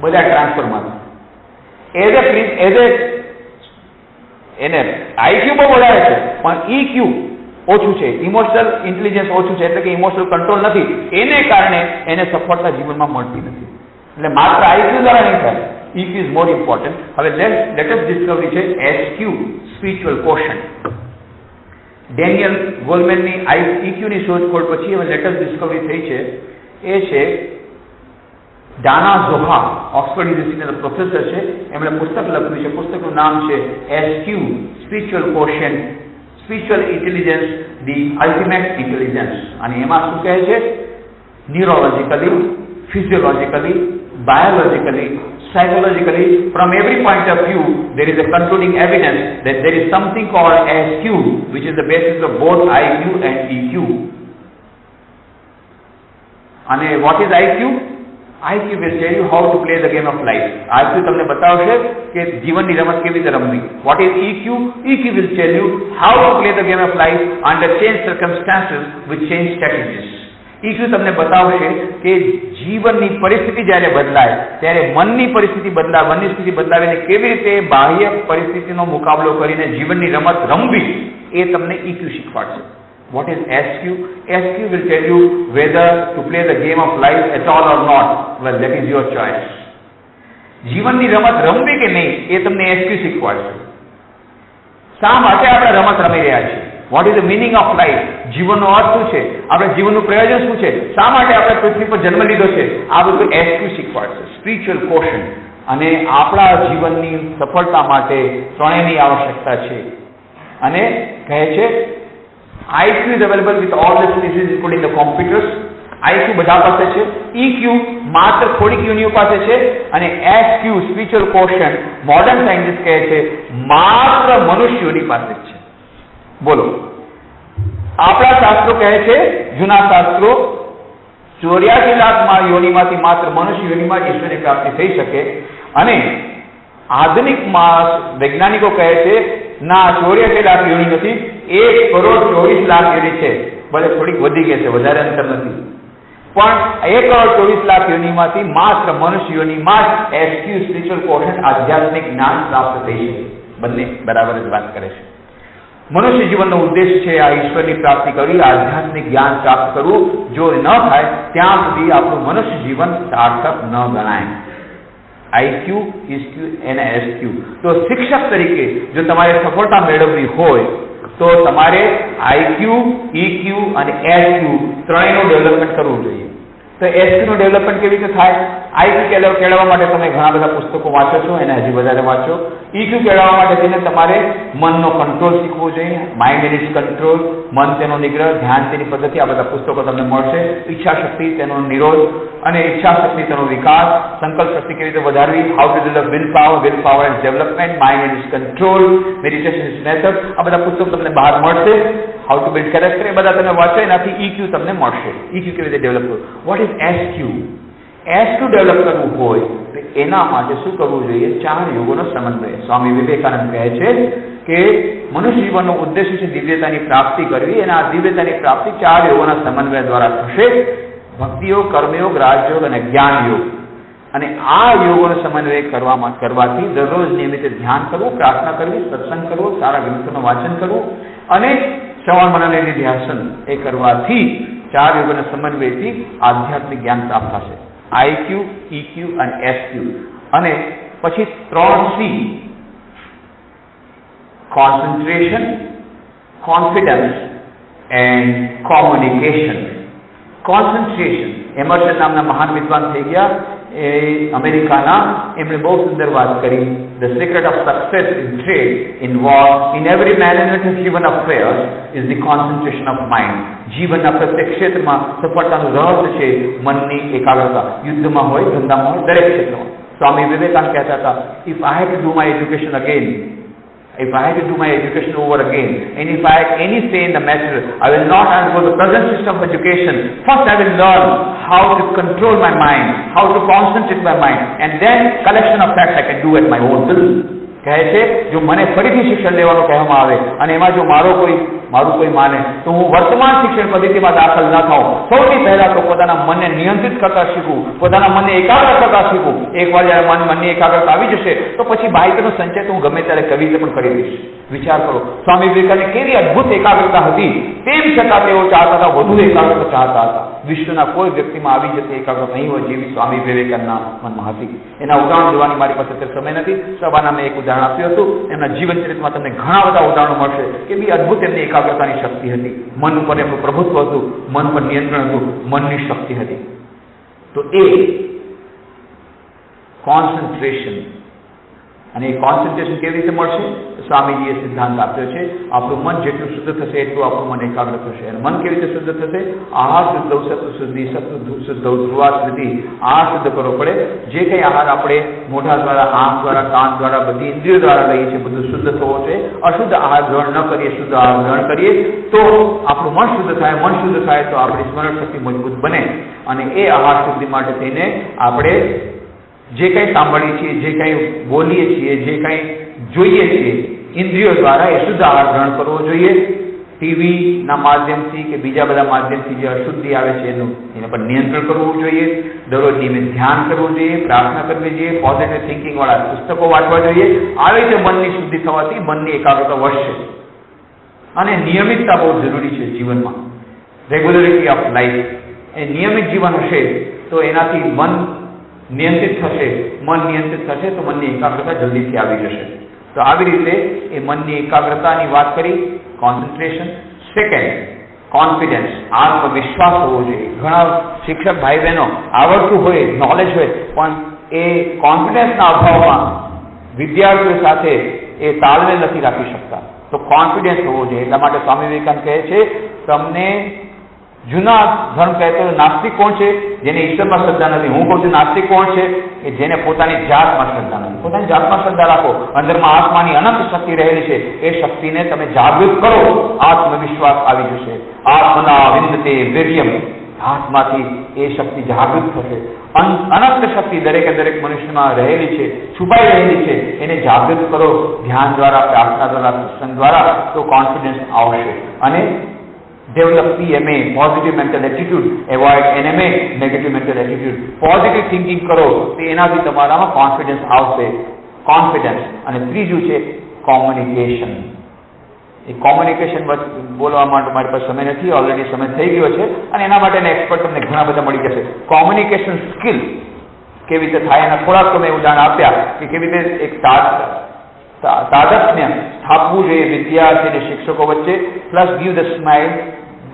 બધા ટ્રાન્સફરમાં. એને IQ બહુ વધારે છે, પણ EQ ઓછું છે, ઇમોશનલ ઇન્ટેલિજન્સ ઓછું છે, એટલે કે ઇમોશનલ કંટ્રોલ નથી. એને કારણે એને સફળતા જીવનમાં મળતી નથી. એટલે માત્ર IQ દ્વારા નહીં થાય, EQ ઇઝ મોર ઇમ્પોર્ટન્ટ. હવે લેટેસ્ટ ડિસ્કવરી છે SQ, સ્પિરિચ્યુઅલ ક્વોશન્ટ. ડેનિયલ ગોલમેનની EQ ની શોધખોળ પછી હવે લેટેસ્ટ ડિસ્કવરી થઈ છે, એ છે ડાના ઝોહા, ઓક્સફર્ડ યુનિવર્સિટીના પ્રોફેસર છે. એમણે પુસ્તક લખ્યું છે. પુસ્તકનું નામ છે SQ, spiritual quotient, spiritual intelligence, the ultimate intelligence. અને એમાં શું કહે છે? ન્યુરોલોજીકલી, ફિઝિયોલોજીકલી, biologically, psychologically, from every point of view, there is a concluding evidence that there is something called SQ, which is the basis of both IQ and EQ. And what is IQ? IQ will tell you how to play the game of life. IQ તમને બતાવશે કે જીવનની રમત કેવી રીતે રમવી. What is EQ? EQ will tell you how to play the game of life under changed circumstances with changed strategies. EQ તમને બતાવશે કે જીવનની પરિસ્થિતિ જ્યારે બદલાય ત્યારે મનની પરિસ્થિતિ બદલાય, મનની સ્થિતિ બદલાવીને કેવી રીતે બાહ્ય પરિસ્થિતિનો મુકાબલો કરીને જીવનની રમત રમવી, એ તમને EQ શીખવાડશે. What is SQ? SQ will tell you whether to play the game of life at all or not. Well, that is your choice. જીવનની રમત રમવી કે નહીં, એ તમને SQ શીખવાડશે. શા માટે આપણે રમત રમી રહ્યા છીએ? Vote is the meaning of life? જીવનનો અર્થ શું છે? આપણે જીવનનું પ્રયોજન શું છે? શા માટે આપણે પૃથ્વી પર જન્મ લીધો છે? આ બધું SQ શીખવાડશે, સ્પિરિચ્યુઅલ ક્વોશન્ટ. અને આપણા જીવનની સફળતા માટે ત્રણેયની આવશ્યકતા છે. અને કહે છે IQ is available with all the species including the computers. IQ બધા પાસે છે. EQ માત્ર થોડીક યુનિઓ પાસે છે. અને SQ, spiritual quotient, modern scientist કહે છે માત્ર મનુષ્યોની પાસે છે. બોલો, આપણા શાસ્ત્રો કહે છે, જૂના શાસ્ત્રો, 84 લાખ યોનિમાંથી માત્ર મનુષ્ય યોનિમાં ઈશ્વરની પ્રાપ્તિ થઈ શકે. અને આધુનિક વૈજ્ઞાનિકો કહે છે ના, 84 લાખ યોનિ નથી, 1,24,00,000 યોનિ છે. ભલે થોડીક વધી ગઈ છે, વધારે અંતર નથી, પણ 1,24,00,000 યોનિમાંથી માત્ર મનુષ્ય યોનિમાં જ SQ, સ્પિરિચ્યુઅલ ક્વોશન્ટ, આધ્યાત્મિક જ્ઞાન પ્રાપ્ત થઈ શકે. બંને બરાબર જ વાત કરે છે. મનુષ્ય જીવનનો ઉદ્દેશ છે આ ઈશ્વરની પ્રાપ્તિ કરવી, આધ્યાત્મિક જ્ઞાન પ્રાપ્ત કરવું. જો ન થાય ત્યાં સુધી આપણું મનુષ્ય જીવન સાર્થક ન ગણાય. IQ, EQ અને SQ. તો શિક્ષક તરીકે જો તમારે સફળતા મેળવવી હોય તો તમારે IQ, EQ અને SQ ત્રણેયનું ડેવલપમેન્ટ કરવું જોઈએ. તો SQ નું ડેવલપમેન્ટ કેવી રીતે થાય? IQ કેળવવા માટે તમે ઘણા બધા પુસ્તકો વાંચો છો, એને હજી વધારે વાંચો. EQ કેળવવા માટે તેને તમારે મનનો કંટ્રોલ શીખવો જોઈએ, માઇન્ડ એન્ડ ઇટ્સ કંટ્રોલ, મન તેનો નિગ્રહ, ધ્યાન તેની પદ્ધતિ, આ બધા પુસ્તકો તમને મળશે. ઈચ્છા શક્તિ, તેનો નિરોધ, અને ઈચ્છા શક્તિ, તેનો વિકાસ, સંકલ્પ શક્તિ કેવી રીતે વધારવી, how to develop will power and development, mind and its control, meditation is method, આ બધા પુસ્તકો તમને બહાર મળશે. હાઉ ટુ બિલ્ડ કેરેક્ટર, એ બધા તમે વાંચો, એનાથી EQ તમને મળશે. EQ કેવી રીતે ડેવલપ કરવું. What is SQ? SQ develop કરવું હોય તો એના માટે શું કરવું જોઈએ? 4 યોગોનો સમન્વય. સ્વામી વિવેકાનંદ કહે છે કે મનુષ્ય જીવનનો ઉદ્દેશ્ય છે દિવ્યતાની પ્રાપ્તિ કરવી, અને આ દિવ્યતાની પ્રાપ્તિ 4 યોગોના સમન્વય દ્વારા થશે. ભક્તિયોગ, કર્મયોગ, રાજયોગ અને જ્ઞાન યોગ. અને આ યોગોનો સમન્વય કરવાથી દરરોજ નિયમિત ધ્યાન કરવું, પ્રાર્થના કરવી, સત્સંગ કરવો, સારા ગ્રંથોનું વાંચન કરવું, અને શ્રવણ મનન અને ધ્યાન એ કરવાથી 4 યોગોના સમન્વયથી આધ્યાત્મિક જ્ઞાન પ્રાપ્ત થશે. IQ, EQ અને SQ. અને પછી 3C: concentration, confidence and communication. Concentration, Emerson નામના મહાન વિદ્વાન થઈ ગયા, એ અમેરિકાના, એમણે બહુ સુંદર વાત કરી. The secret of success in trade, in war, in every management of human affairs is the concentration of mind. જીવનના પ્રત્યેક ક્ષેત્રમાં સફળતાનું રહસ્ય છે મનની એકાગ્રતા. યુદ્ધમાં હોય, ધંધામાં હોય, દરેક ક્ષેત્રમાં. સ્વામી વિવેકાનંદ કહેતા હતા, if I had to do my education again, if I had to do my education over again, and if I had any say in the matter, I will not undergo the present system of education. First I will learn how to control my mind, how to concentrate my mind, and then collection of facts I can do at my own will. કહે છે, જો મને ફરીથી શિક્ષણ લેવાનું કહેવામાં આવે અને એમાં જો મારું કોઈ માને તો હું વર્તમાન શિક્ષણ પદ્ધતિમાં દાખલ ન થાઉં. સૌથી પહેલા તો પોતાના મનને નિયંત્રિત કરતા શીખવું, પોતાના મનને એકાગ્ર કરતા શીખવું. એકવાર જ્યારે મનની એકાગ્રતા આવી જશે તો પછી બાહ્યનો સંચય તો હું ગમે ત્યારે કવિ રીતે પણ કરી દઈશ. વિચાર કરો, સ્વામી વિવેકાનંદ કેવી અદભુત એકાગ્રતા હતી, તેમ છતાં તેઓ ચાહતા હતા, વધુ એકાગ્રતા ચાહતા હતા. વિશ્વના કોઈ વ્યક્તિમાં આવી જતી એકાગ્રતા નહીં હોય જેવી સ્વામી વિવેકાનંદના મનમાં હતી. એના ઉદાહરણ જોવાની મારી પાસે અત્યારે સમય નથી. સભાના મેં એક ઉદાહરણ આપ્યું હતું. એમના જીવન ચરિત્રમાં તમને ઘણા બધા ઉદાહરણો મળશે કે બી અદભુત એમની એકાગ્રતાની શક્તિ હતી. મન ઉપર એમનું પ્રભુત્વ હતું, મન પર નિયંત્રણ હતું, મનની શક્તિ હતી. તો એ કોન્સન્ટ્રેશન, અને એ કોન્સન્ટ્રેશન કેવી રીતે મળશે? સ્વામીજીએ સિદ્ધાંત આપ્યો છે, આપણું મન જેટલું શુદ્ધ થશે એટલું આપણું મન એકાગ્ર થશે. અને મન કેવી રીતે શુદ્ધ થશે? આહાર શુદ્ધ, સત્વ શુદ્ધિ, સત્વ શુદ્ધ, ધ્રુવા શુદ્ધિ. આહાર શુદ્ધ કરવો પડે. જે કંઈ આહાર આપણે મોઢા દ્વારા, આંખ દ્વારા, કાન દ્વારા, બધી ઇન્દ્રિયો દ્વારા લઈએ છીએ, બધું શુદ્ધ થવો જોઈએ. અશુદ્ધ આહાર ગ્રહણ ન કરીએ, શુદ્ધ આહાર ગ્રહણ કરીએ તો આપણું મન શુદ્ધ થાય. મન શુદ્ધ થાય તો આપણી સ્મરણ શક્તિ મજબૂત બને. અને એ આહાર શુદ્ધિ માટે થઈને આપણે જે કંઈ સાંભળીએ છીએ, જે કંઈ બોલીએ છીએ, જે કંઈ જોઈએ છીએ ઇન્દ્રિયો દ્વારા, એ શુદ્ધ આહાર ગ્રહણ કરવો જોઈએ. ટીવીના માધ્યમથી કે બીજા બધા માધ્યમથી જે અશુદ્ધિ આવે છે એના પર નિયંત્રણ કરવું જોઈએ. દરરોજ નિયમિત ધ્યાન કરવું જોઈએ, પ્રાર્થના કરવી જોઈએ, પોઝિટિવ થિંકિંગ વાળા પુસ્તકો વાંચવા જોઈએ. આવી રીતે મનની શુદ્ધિ થવાથી મનની એકાગ્રતા વધશે. અને નિયમિતતા બહુ જરૂરી છે જીવનમાં. રેગ્યુલરિટી ઓફ લાઈફ, એ નિયમિત જીવન હશે તો એનાથી મન નિયંત્રિત થશે. મન નિયંત્રિત થશે તો મનની એકાગ્રતા જલ્દીથી આવી જશે. તો આવી રીતે એ મનની એકાગ્રતાની વાત કરી, કોન્સન્ટ્રેશન. સેકન્ડ, કોન્ફિડન્સ, આત્મવિશ્વાસ હોવો જોઈએ. ઘણા શિક્ષક ભાઈ બહેનો આવડતું હોય, નોલેજ હોય, પણ એ કોન્ફિડન્સના અભાવમાં વિદ્યાર્થીઓ સાથે એ તાલમેલ નથી રાખી શકતા. તો કોન્ફિડન્સ હોવો જોઈએ. એટલા માટે સ્વામી વિવેકાનંદ કહે છે, તમને જૂના ધર્મ કહેતો નાસ્તિક કોણ છે? જેને ઈશ્વરમાં શ્રદ્ધા નથી. હું કહું છું નાસ્તિક કોણ છે? કે જેને પોતાની જાતમાં શ્રદ્ધા નથી. પોતાની જાતમાં શ્રદ્ધા રાખો. અંદરમાં આત્માની અનંત શક્તિ રહેલી છે, એ શક્તિને તમે જાગૃત કરો, આત્મવિશ્વાસ આવી જશે. આત્મના વિંદતે વીર્યમ, આત્માથી એ શક્તિ જાગૃત થશે. અનંત શક્તિ દરેકે દરેક મનુષ્યમાં રહેલી છે, છુપાઈ રહેલી છે, એને જાગૃત કરો ધ્યાન દ્વારા, પ્રાર્થના દ્વારા, સત્સંગ દ્વારા, તો કોન્ફિડન્સ આવશે. અને develop PMA, positive mental attitude, avoid NMA, negative mental attitude. Positive thinking કરો તો એનાથી તમારામાં કોન્ફિડન્સ આવશે. કોન્ફિડન્સ. અને ત્રીજું છે કોમ્યુનિકેશન. એ કોમ્યુનિકેશન બોલવા માટે મારી પાસે સમય નથી, ઓલરેડી સમય થઈ ગયો છે, અને એના માટેના એક્સપર્ટ તમને ઘણા બધા મળી જશે. કોમ્યુનિકેશન સ્કિલ કેવી રીતે થાય એના થોડાક તમે ઉદાહરણ આપ્યા કે કેવી રીતે એક તાદાત્મ્ય સ્થાપવું જોઈએ વિદ્યાર્થી અને શિક્ષકો વચ્ચે. Plus give the smile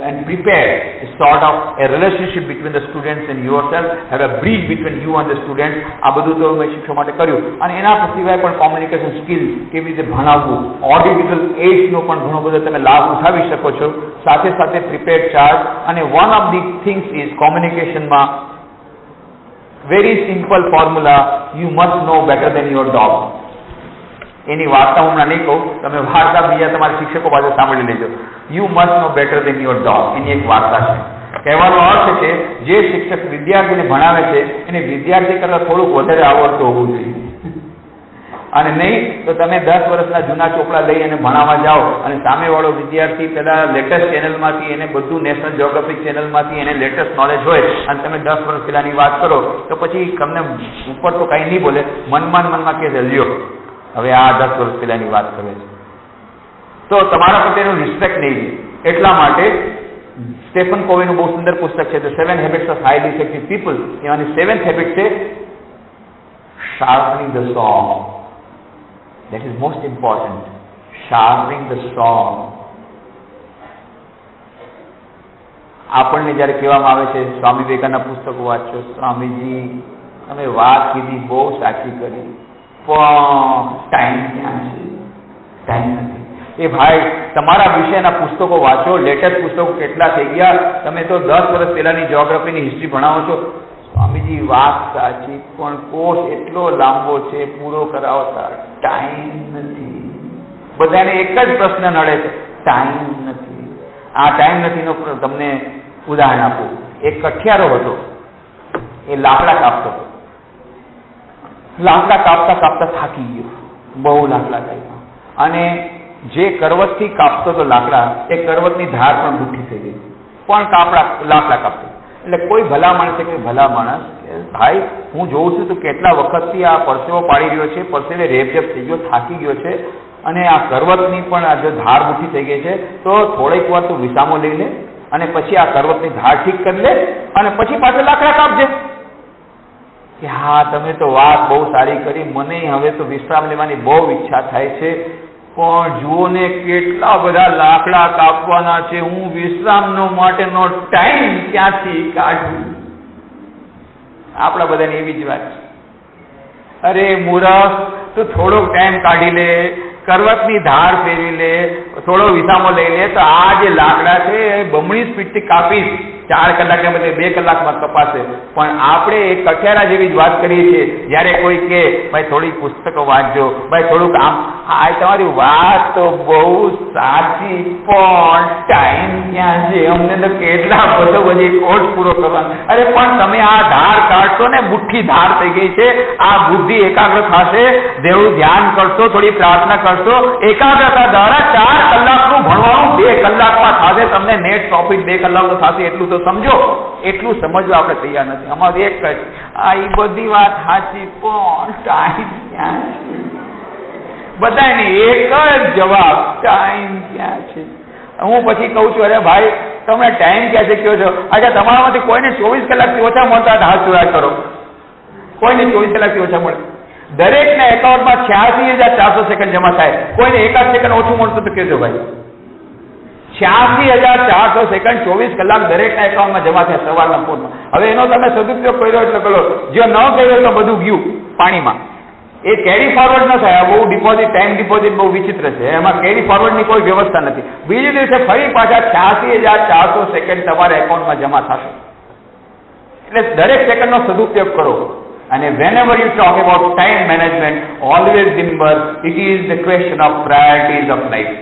and prepare a sort of a relationship between the students and yourself, have a bridge between you and the students. આ બધું તો મેં શિક્ષકો માટે કર્યું. અને એના સિવાય પણ કોમ્યુનિકેશન સ્કિલ કેવી રીતે ભણાવવું, ઓડિયોવિઝ્યુઅલ એડ્સનો પણ ઘણો બધો તમે લાભ ઉઠાવી શકો છો. સાથે સાથે પ્રિપેર્ડ ચાર્ટ. અને one of the things is કોમ્યુનિકેશનમાં very simple formula, you must know better than your dog. એની વાર્તા હું હમણાં નહીં કહું, તમે વાર્તા બીજા તમારા શિક્ષકો પાસે સાંભળી લેજો. You must know better than your dog, એની એક વાર્તા છે. કહેવાનો અર્થ છે જે શિક્ષક વિદ્યાર્થીને ભણાવે છે એને વિદ્યાર્થી કરતાં થોડુંક વધારે આવડતું હોવું જોઈએ. અને નહીં તો તમે 10 વર્ષના જૂના ચોપડા લઈ અને ભણાવવા જાઓ અને સામેવાળો વિદ્યાર્થી પેલા લેટેસ્ટ ચેનલમાંથી, એને બધું નેશનલ જ્યોગ્રાફિક ચેનલમાંથી એને લેટેસ્ટ નોલેજ હોય, અને તમે 10 વર્ષ પહેલાની વાત કરો તો પછી તમને ઉપર તો કાંઈ નહીં બોલે, મનમાં કે લ્યો હવે આ 10 વર્ષ પહેલાની વાત કરે છે, તો તમારા પ્રત્યે એનું રિસ્પેક્ટ નહીં રહે. એટલા માટે સ્ટેફન કોવેનું બહુ સુંદર પુસ્તક છે the 7 habits of highly effective people. એમાંની 7th હેબિટ છે sharpening the saw. That is most important. Sharpening the saw. આપણને જયારે કહેવામાં આવે છે સ્વામી વિવેકાનંદના પુસ્તકો વાંચો, સ્વામીજી તમે વાત કીધી બહુ સાચી કરી, પણ ટાઈમ ક્યાં છે? ટાઈમ નથી. એ ભાઈ તમારા વિષયના પુસ્તકો વાંચો, લેટેસ્ટ પુસ્તકો કેટલા થઈ ગયા. તમે તો 10 વર્ષ પહેલાની જ્યોગ્રાફીની હિસ્ટ્રી ભણાવો છો. સ્વામીજી વાત સાચી, પણ કોર્સ એટલો લાંબો છે, પૂરો કરાવતા ટાઈમ નથી. બધાને એક જ પ્રશ્ન નડે છે, ટાઈમ નથી. આ ટાઈમ નથીનો તમને ઉદાહરણ આપું. એક કઠિયારો હતો, એ લાકડા કાપતો હતો. લાકડા કાપતા કાપતા થાકી ગયો, બહુ લાકડા કાપ્યા, અને જે કરવતથી કાપતો હતો લાકડા, એ કરવતની ધાર પણ બુઠ્ઠી થઈ ગઈ, પણ લાકડા કાપતો. એટલે કોઈ ભલા માણસે કે ભલા માણસ, ભાઈ હું જોઉં છું તો કેટલા વખતથી આ પરસેવો પાડી રહ્યો છે, પરસેવે રેપઝેપ થઈ ગયો, થાકી ગયો છે, અને આ કરવતની પણ આ જો ધાર બુઠ્ઠી થઈ ગઈ છે, તો થોડીક વાર તું વિસામો લઈ લે, અને પછી આ કરવતની ધાર ઠીક કરી લે, અને પછી પાછળ લાકડા કાપજે. કે હા, તમે તો વાત બહુ સારી કરી, મને હવે તો વિશ્રામ લેવાની બહુ ઈચ્છા થાય છે, પણ જુઓ ને કેટલા બધા લાકડા કાપવાના છે, હું વિશ્રામનો માટેનો ટાઈમ ક્યાંથી કાઢું? આપણા બધાની એવી જ વાત છે. અરે મૂરખ, તું થોડોક ટાઈમ કાઢી લે, કરવતની ધાર ફેરવી લે, થોડો વિસામો લઈ લે, તો આ જે લાકડા છે એ બમણી સ્પીડથી કાપીશ. 4 કલાકને બદલે 2 કલાકમાં કપાશે. પણ આપણે એક કઠિયારા જેવી જ વાત કરીએ છીએ. જ્યારે કોઈ કે ભાઈ થોડી પુસ્તકો વાંચજો, ભાઈ થોડુંક આમ, આ તમારી વાત તો બહુ સાચી, પણ ટાઈમ ક્યાં છે? અમને તો કેટલા બધો બધી કોર્સ પૂરો કરવાનો. અરે પણ તમે આ ધાર કાઢશો ને, મુઠ્ઠી ધાર થઈ ગઈ છે, આ બુદ્ધિ એકાગ્ર થશે, દેવું ધ્યાન કરશો, થોડી પ્રાર્થના કરશો, એકાગ્રતા દ્વારા 4 કલાકનું ભણવાનું 2 કલાકમાં થશે. તમને નેટ પ્રોફિટ 2 કલાકનું થશે, એટલું તો સમજો. એટલું સમજવા આપણે તૈયાર નથી. અમારું એક જ, આ એ બધી વાત સાચી, પણ ટાઈમ ક્યાં છે? બધાને એક જ જવાબ, ટાઈમ ક્યાં છે? હું પછી કહું છું, અરે ભાઈ તમે ટાઈમ ક્યાં છે કહો છો? અચ્છા, તમારામાંથી કોઈને 24 કલાકથી ઓછા મળતા હાથ જોયા કરો. કોઈને 24 કલાકથી ઓછા મળે? દરેકના એકાઉન્ટમાં 86,400 સેકન્ડ જમા થાય. કોઈને 1 સેકન્ડ ઓછું મળતું તો કહેજો ભાઈ. 86,400 સેકન્ડ 24 કલાક દરેકના એકાઉન્ટમાં જમા થાય સવારના ફોનમાં. હવે એનો તમે સદુપયોગ કર્યો એટલે કરો. જો ન કર્યો તો બધું ગયું પાણીમાં. એ કેરી ફોરવર્ડ ન થાય. બહુ ડિપોઝિટ, ટાઈમ ડિપોઝિટ બહુ વિચિત્ર છે. એમાં કેરી ફોરવર્ડની કોઈ વ્યવસ્થા નથી. બીજે દિવસે ફરી પાછા 86,400 સેકન્ડ તમારા એકાઉન્ટમાં જમા થશે. એટલે દરેક સેકન્ડનો સદુપયોગ કરો. અને whenever you talk about time management, always remember it is the question of priorities of life.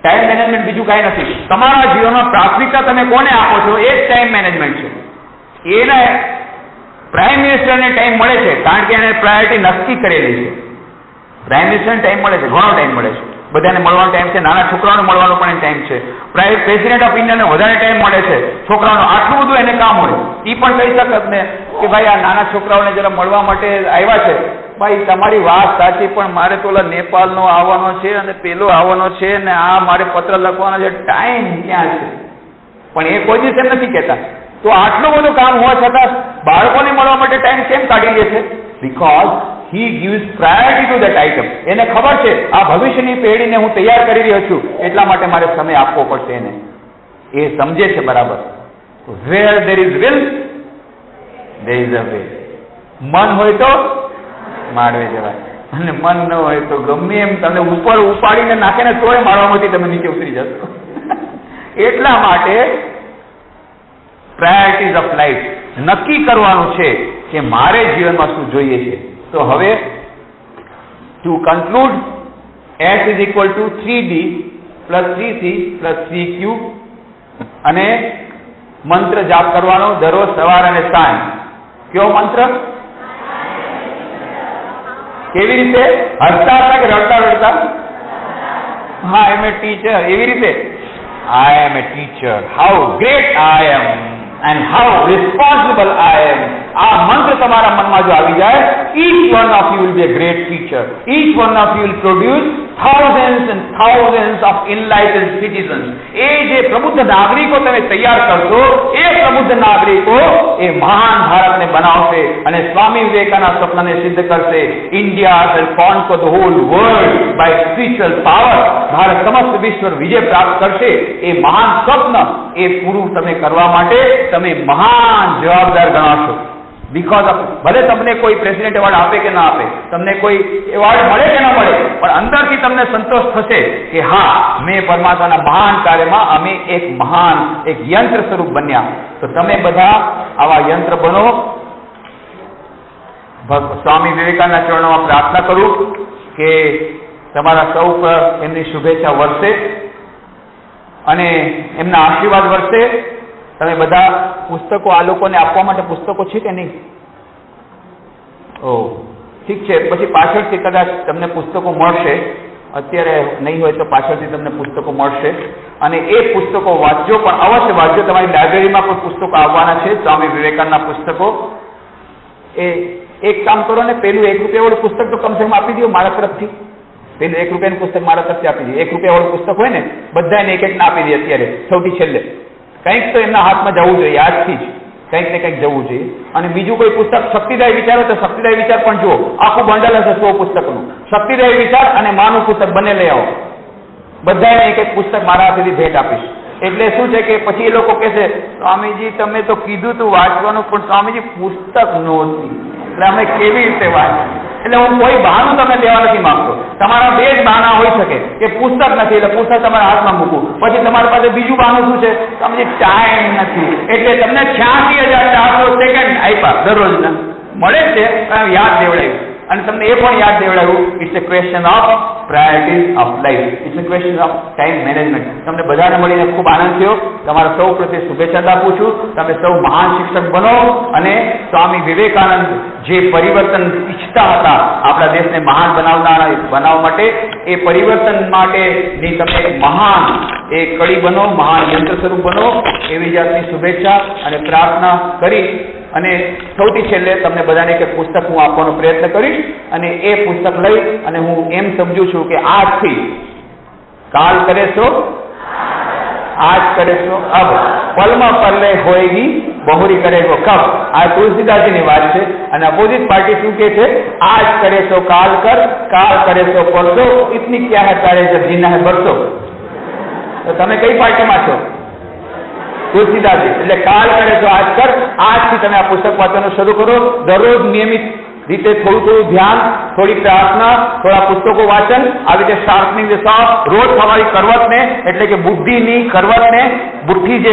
Time management બીજું કાંઈ નથી. તમારા જીવનમાં પ્રાથમિકતા તમે કોને આપો છો એ જ ટાઈમ મેનેજમેન્ટ છે. એને પ્રાઇમ મિનિસ્ટરને ટાઈમ મળે છે કારણ કે એને પ્રાયોરિટી નક્કી કરેલી છે. પ્રાઇમ મિનિસ્ટરને ટાઈમ મળે છે, ઘણો ટાઈમ મળે છે. બધાને મળવાનો ટાઈમ છે, નાના છોકરાઓને મળવાનો પણ ટાઈમ છે. પ્રેસિડેન્ટ ઓફ ઇન્ડિયાને વધારે ટાઈમ મળે છે છોકરાઓનો. આટલું બધું એને કામ હોય, એ પણ કહી શકત ને કે ભાઈ આ નાના છોકરાઓને જરા મળવા માટે આવ્યા છે. ભાઈ તમારી વાત સાચી, પણ મારે તો ઓલા નેપાળનો આવવાનો છે અને પેલો આવવાનો છે ને આ મારે પત્ર લખવાનો છે, ટાઈમ ક્યાં છે? પણ એ કોઈ દિવસ એમ નથી કહેતા. તો આટલું બધું કામ હોવા છતાં બાળકોને મળવા માટે ટાઈમ કેમ કાઢી લે છે? Because he gives priority to that item. એને ખબર છે આ ભવિષ્યની પેઢીને હું તૈયાર કરી રહ્યો છું, એટલા માટે મારે સમય આપવો પડશે. એને એ સમજે છે બરાબર. where there is will there is a way. મન હોય તો માળવે જવાય, અને મન ન હોય તો ગમે એમ તમને ઉપર ઉપાડીને નાખે ને તોય માળવામાંથી તમે નીચે ઉતરી જશો. એટલા માટે પ્રાયોરિટીઝ ઓફ લાઈફ નક્કી કરવાનું છે કે મારે જીવનમાં શું જોઈએ છે. તો હવે to conclude, S is equal to 3D plus 3C plus 3Q, અને મંત્ર જાપ કરવાનો દરરોજ સવાર અને સાંજ. કયો મંત્ર? કેવી રીતે? હસતા હતા કે રડતા રડતા? હા, એમ એ ટીચર. એવી રીતે I am a teacher. How great I am. and how responsible I am. આ મંત્ર તમારા મનમાં જો આવી જાય, each one of you will be a great teacher. Each one of you will produce thousands and thousands of enlightened citizens. એ જે પ્રબુદ્ધ નાગરિકો તમે તૈયાર કરશો, એ પ્રબુદ્ધ નાગરિકો એ મહાન ભારતને બનાવશે અને સ્વામી વિવેકાનંદના સ્વપ્નને સિદ્ધ કરશે. India shall conquer the whole world by spiritual power. Bharat સમસ્ત વિશ્વ વિજય પ્રાપ્ત કરશે. એ મહાન સ્વપ્ન એ પૂરું તમે કરવા માટે તમે મહાન જવાબદાર ગણાશો. બીકોઝ ઓફ ભલે તમને કોઈ પ્રેસિડેન્ટ એવોર્ડ આપે કે ના આપે, તમને કોઈ એવોર્ડ મળે કે ના મળે, પણ અંદરથી તમને સંતોષ થશે કે હા, મેં પરમાત્માના મહાન કાર્યમાં અમે એક મહાન એક યંત્ર સ્વરૂપ બન્યા. તો તમે બધા આવા યંત્ર બનો. સ્વામી વિવેકાનંદના ચરણોમાં પ્રાર્થના કરું કે તમારા સૌ પર એમની શુભેચ્છા વરસે અને એમના આશીર્વાદ વરસે. તમે બધા પુસ્તકો આ લોકોને આપવા માટે પુસ્તકો છે કે નહીં? ઠીક છે, પછી પાછળથી કદાચ તમને પુસ્તકો મળશે. અત્યારે નહીં હોય તો પાછળથી તમને પુસ્તકો મળશે અને એ પુસ્તકો વાંચજો, પણ અવશ્ય વાંચજો. તમારી લાઇબ્રેરીમાં પણ પુસ્તકો આવવાના છે, સ્વામી વિવેકાનંદના પુસ્તકો. એ એક કામ કરો ને, પેલું ₹1 વાળું પુસ્તક તો કમસે કમ આપી દો મારા તરફથી. પેલું ₹1 પુસ્તક મારા તરફથી આપી દઈએ. ₹1 વાળું પુસ્તક હોય ને, બધાને એક ના આપી દઈએ અત્યારે સૌથી છેલ્લે. કંઈક તો એમના હાથમાં જવું જોઈએ, આજથી જ કંઈક ને કંઈક જવું જોઈએ. અને બીજું કોઈ પુસ્તક શક્તિદાયી વિચારો તો શક્તિદાયી વિચાર પણ જુઓ. આખું બંડલ હશે 100 પુસ્તકનું. શક્તિદાયી વિચાર અને માનું પુસ્તક બંને લઈ આવો. બધાને એક એક પુસ્તક મારા હાથેથી ભેટ આપીશ. એટલે શું છે કે પછી એ લોકો કહેશે, સ્વામીજી તમે તો કીધું તું વાંચવાનું, પણ સ્વામીજી પુસ્તક નહોતી, એટલે અમે કેવી રીતે વાંચ્યું? એટલે હું કોઈ બહાનું તમે લેવા નથી માંગતો. તમારા બે જ બહાના હોઈ શકે કે પુસ્તક નથી, એટલે પુસ્તક તમારા હાથમાં મૂકવું. પછી તમારી પાસે બીજું બહાનું શું છે? તમને ટાઈમ નથી, એટલે તમને 86,400 સેકન્ડ આપ્યા દરરોજના. મળે છે યાદ દેવડાવ્યું, અને તમને એ પણ યાદ દેવડાવ્યું. It's a question of priorities of life. It's a question of time management. તમને બધાને મળીને ખૂબ આનંદ થયો. તમારા સૌ પ્રત્યે શુભેચ્છા આપું છું. તમે સૌ મહાન શિક્ષક બનો અને સ્વામી વિવેકાનંદ જે પરિવર્તન ઈચ્છતા હતા આપણા દેશને મહાન બનાવવા માટે, એ પરિવર્તન માટેની તમે એક મહાન એ કડી બનો, મહાન યંત્ર સ્વરૂપ બનો, એવી જાતની શુભેચ્છા અને પ્રાર્થના કરી અને સૌથી છેલ્લે તમને બધાને એક પુસ્તક હું આપવાનો પ્રયત્ન કરીશ. અને એ પુસ્તક લઈ અને હું એમ સમજુ છું કે આજથી કાલ કરે સો आज करे सो अब पलमा पल्ले होएगी बहुरी करेगो कब. आ तुलसीदासजीની વાત છે. અને અપોઝિટ પાર્ટી શું કહે છે? आज करे सो काल कर, काल करे सो परसो, इतनी क्या है तारे जब जीना है बरसो. તો તમે કઈ પાર્ટીમાં છો? तुलसीदासजी. એટલે કાલ કરે તો આજ કર. આજથી તમે આ પુસ્તક વાંચવાનું શરૂ કરો. દરરોજ નિયમિત રીતે થોડું ધ્યાન, થોડી પ્રાર્થના, થોડા પુસ્તકો વાંચન, આવી રીતે શાર્પનિંગ ધ સોર્ટ. રોજ તમારી કરવતને એટલે કે બુદ્ધિની કરવતને, બુદ્ધિ જે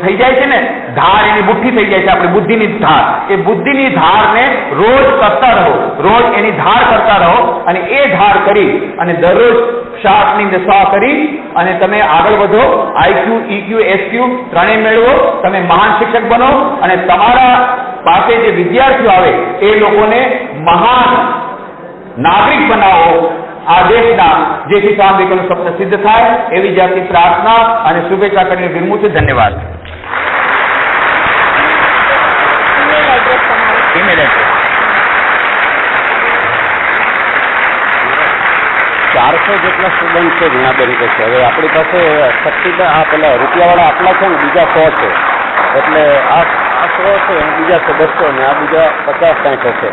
થઈ જાય છે ને ધાર, એની બુદ્ધિ થઈ જાય છે આપણી બુદ્ધિની ધાર. એ બુદ્ધિની ધારને રોજ કરતા રહો, રોજ એની ધાર કરતા રહો. અને એ ધાર કરી અને દરરોજ શાર્પનિંગ ધ સો કરી અને તમે આગળ વધો. IQ, EQ, SQ ત્રણેય મેળવો. તમે મહાન શિક્ષક બનો અને તમારા પાસે જે વિદ્યાર્થીઓ આવે એ લોકોને મહાન નાગરિક બનાવો આ દેશના, જેથી સ્વામી વિવેકાનંદનું સ્વપ્ન સિદ્ધ થાય. એવી જાતની પ્રાર્થના અને શુભેચ્છા કરીને વિરમું છું. ધન્યવાદ. ઈમેલ એડ્રેસ 400 જેટલા સ્ટુડન્ટ છે વીણાબેન કે છે. હવે આપણી પાસે શક્તિદાન આ પેલા રૂપિયાવાળા આટલા છે ને, બીજા 100 છે. એટલે આ 100 છે, બીજા 200 ને આ બીજા 50-60 હશે.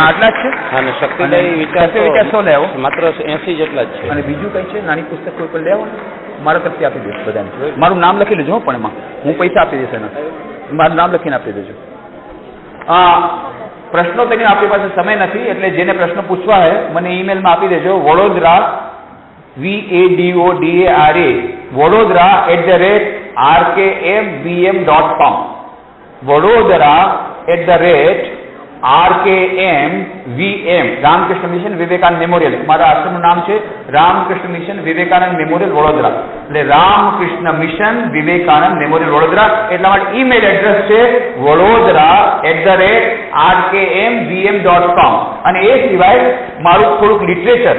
આટલા જ છે. અને શક્તિદાયી વિચાર 100 લેવો, માત્ર 80 જેટલા જ છે. અને બીજું કઈ છે? નાની પુસ્તક કોઈ પણ લેવો, મારા તરફથી આપી દેજો બધાને. મારું નામ લખી લેજો પણ એમાં, હું પૈસા આપી દઈશ એના. મારું નામ લખીને આપી દેજો. પ્રશ્નો તેની આપણી પાસે સમય નથી, એટલે જેને પ્રશ્ન પૂછવા હોય મને ઈમેલમાં આપી દેજો. Vadodara vadodara@rkmvm.com. vadodara@rkmvm. Ramakrishna mission Vivekananda memorial. મારા આશ્રમનું નામ છે રામકૃષ્ણ મિશન વિવેકાનંદ મેમોરિયલ વડોદરા. એટલે રામકૃષ્ણ મિશન વિવેકાનંદ મેમોરિયલ વડોદરા. એટલા માટે ઈમેલ એડ્રેસ છે vadodara@rkmvm.com. અને એ સિવાય મારું થોડુંક લિટરેચર,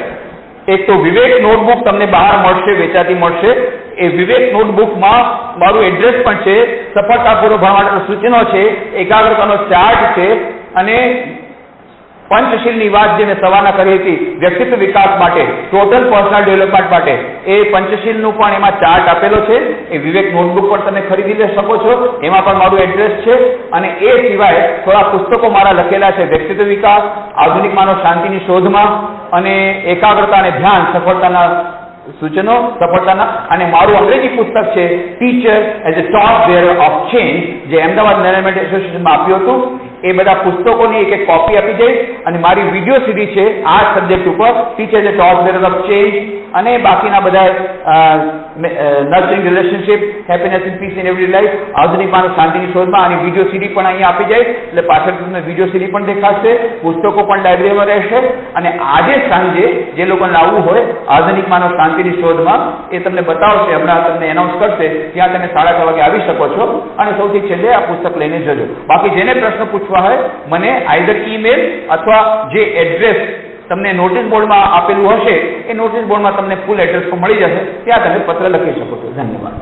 એક તો વિવેક નોટબુક તમને બહાર મળશે, વેચાતી મળશે. એ વિવેક નોટબુકમાં મારું એડ્રેસ પણ છે, સફળતાપૂર્વક ભણવા માટેના સૂચનો છે, એકાગ્રતાનો ચાર્ટ છે અને પંચશીલની વાત જે મેં સવારના કરી હતી વ્યક્તિત્વ વિકાસ માટે, ટોટલ પર્સનલ ડેવલપમેન્ટ માટે, એ પંચશીલનું પણ એમાં ચાર્ટ આપેલો છે. એ વિવેક નોટબુક પણ તમે ખરીદી લઈ શકો છો, એમાં પણ મારું એડ્રેસ છે. અને એ સિવાય થોડા પુસ્તકો મારા લખેલા છે, વ્યક્તિત્વ વિકાસ, આધુનિક માનવ શાંતિની શોધમાં અને એકાગ્રતા અને ધ્યાન, સફળતાના સૂચનો, સફળતાના, અને મારું અંગ્રેજી પુસ્તક છે teacher as a torch bearer of change, જે અમદાવાદ મેનેજમેન્ટ એસોસિએશનમાં આપ્યું હતું. એ બધા પુસ્તકોની એક કોપી આપી જઈશ. અને મારી વિડીયો સીડી છે આ સબ્જેક્ટ ઉપર, teacher as a torch bearer of change, અને બાકીના બધા nurturing relationship, happiness in peace in every life, આધુનિક માનવ શાંતિની શોધમાં, આની વિડીયો સીડી પણ અહીંયા આપી જઈશ. એટલે પાછળ તમને વિડીયો સીડી પણ દેખાશે, પુસ્તકો પણ લાઇબ્રેરીમાં રહેશે. અને આજે સાંજે જે લોકોને આવવું હોય આધુનિક માનવ શાંતિની શોધમાં, એ તમને બતાવશે, હમણાં તમને એનાઉન્સ કરશે, ત્યાં તમે 6:30 વાગે આવી શકો છો. અને સૌથી છેલ્લે આ પુસ્તક લઈને જજો. બાકી જેને પ્રશ્ન પૂછવા હોય મને આઈધર ઈમેલ અથવા જે એડ્રેસ તમને નોટિસ બોર્ડમાં આપેલું હશે એ નોટિસ બોર્ડમાં તમને ફૂલ એડ્રેસ પણ મળી જશે, ત્યાં તમે પત્ર લખી શકો છો. ધન્યવાદ.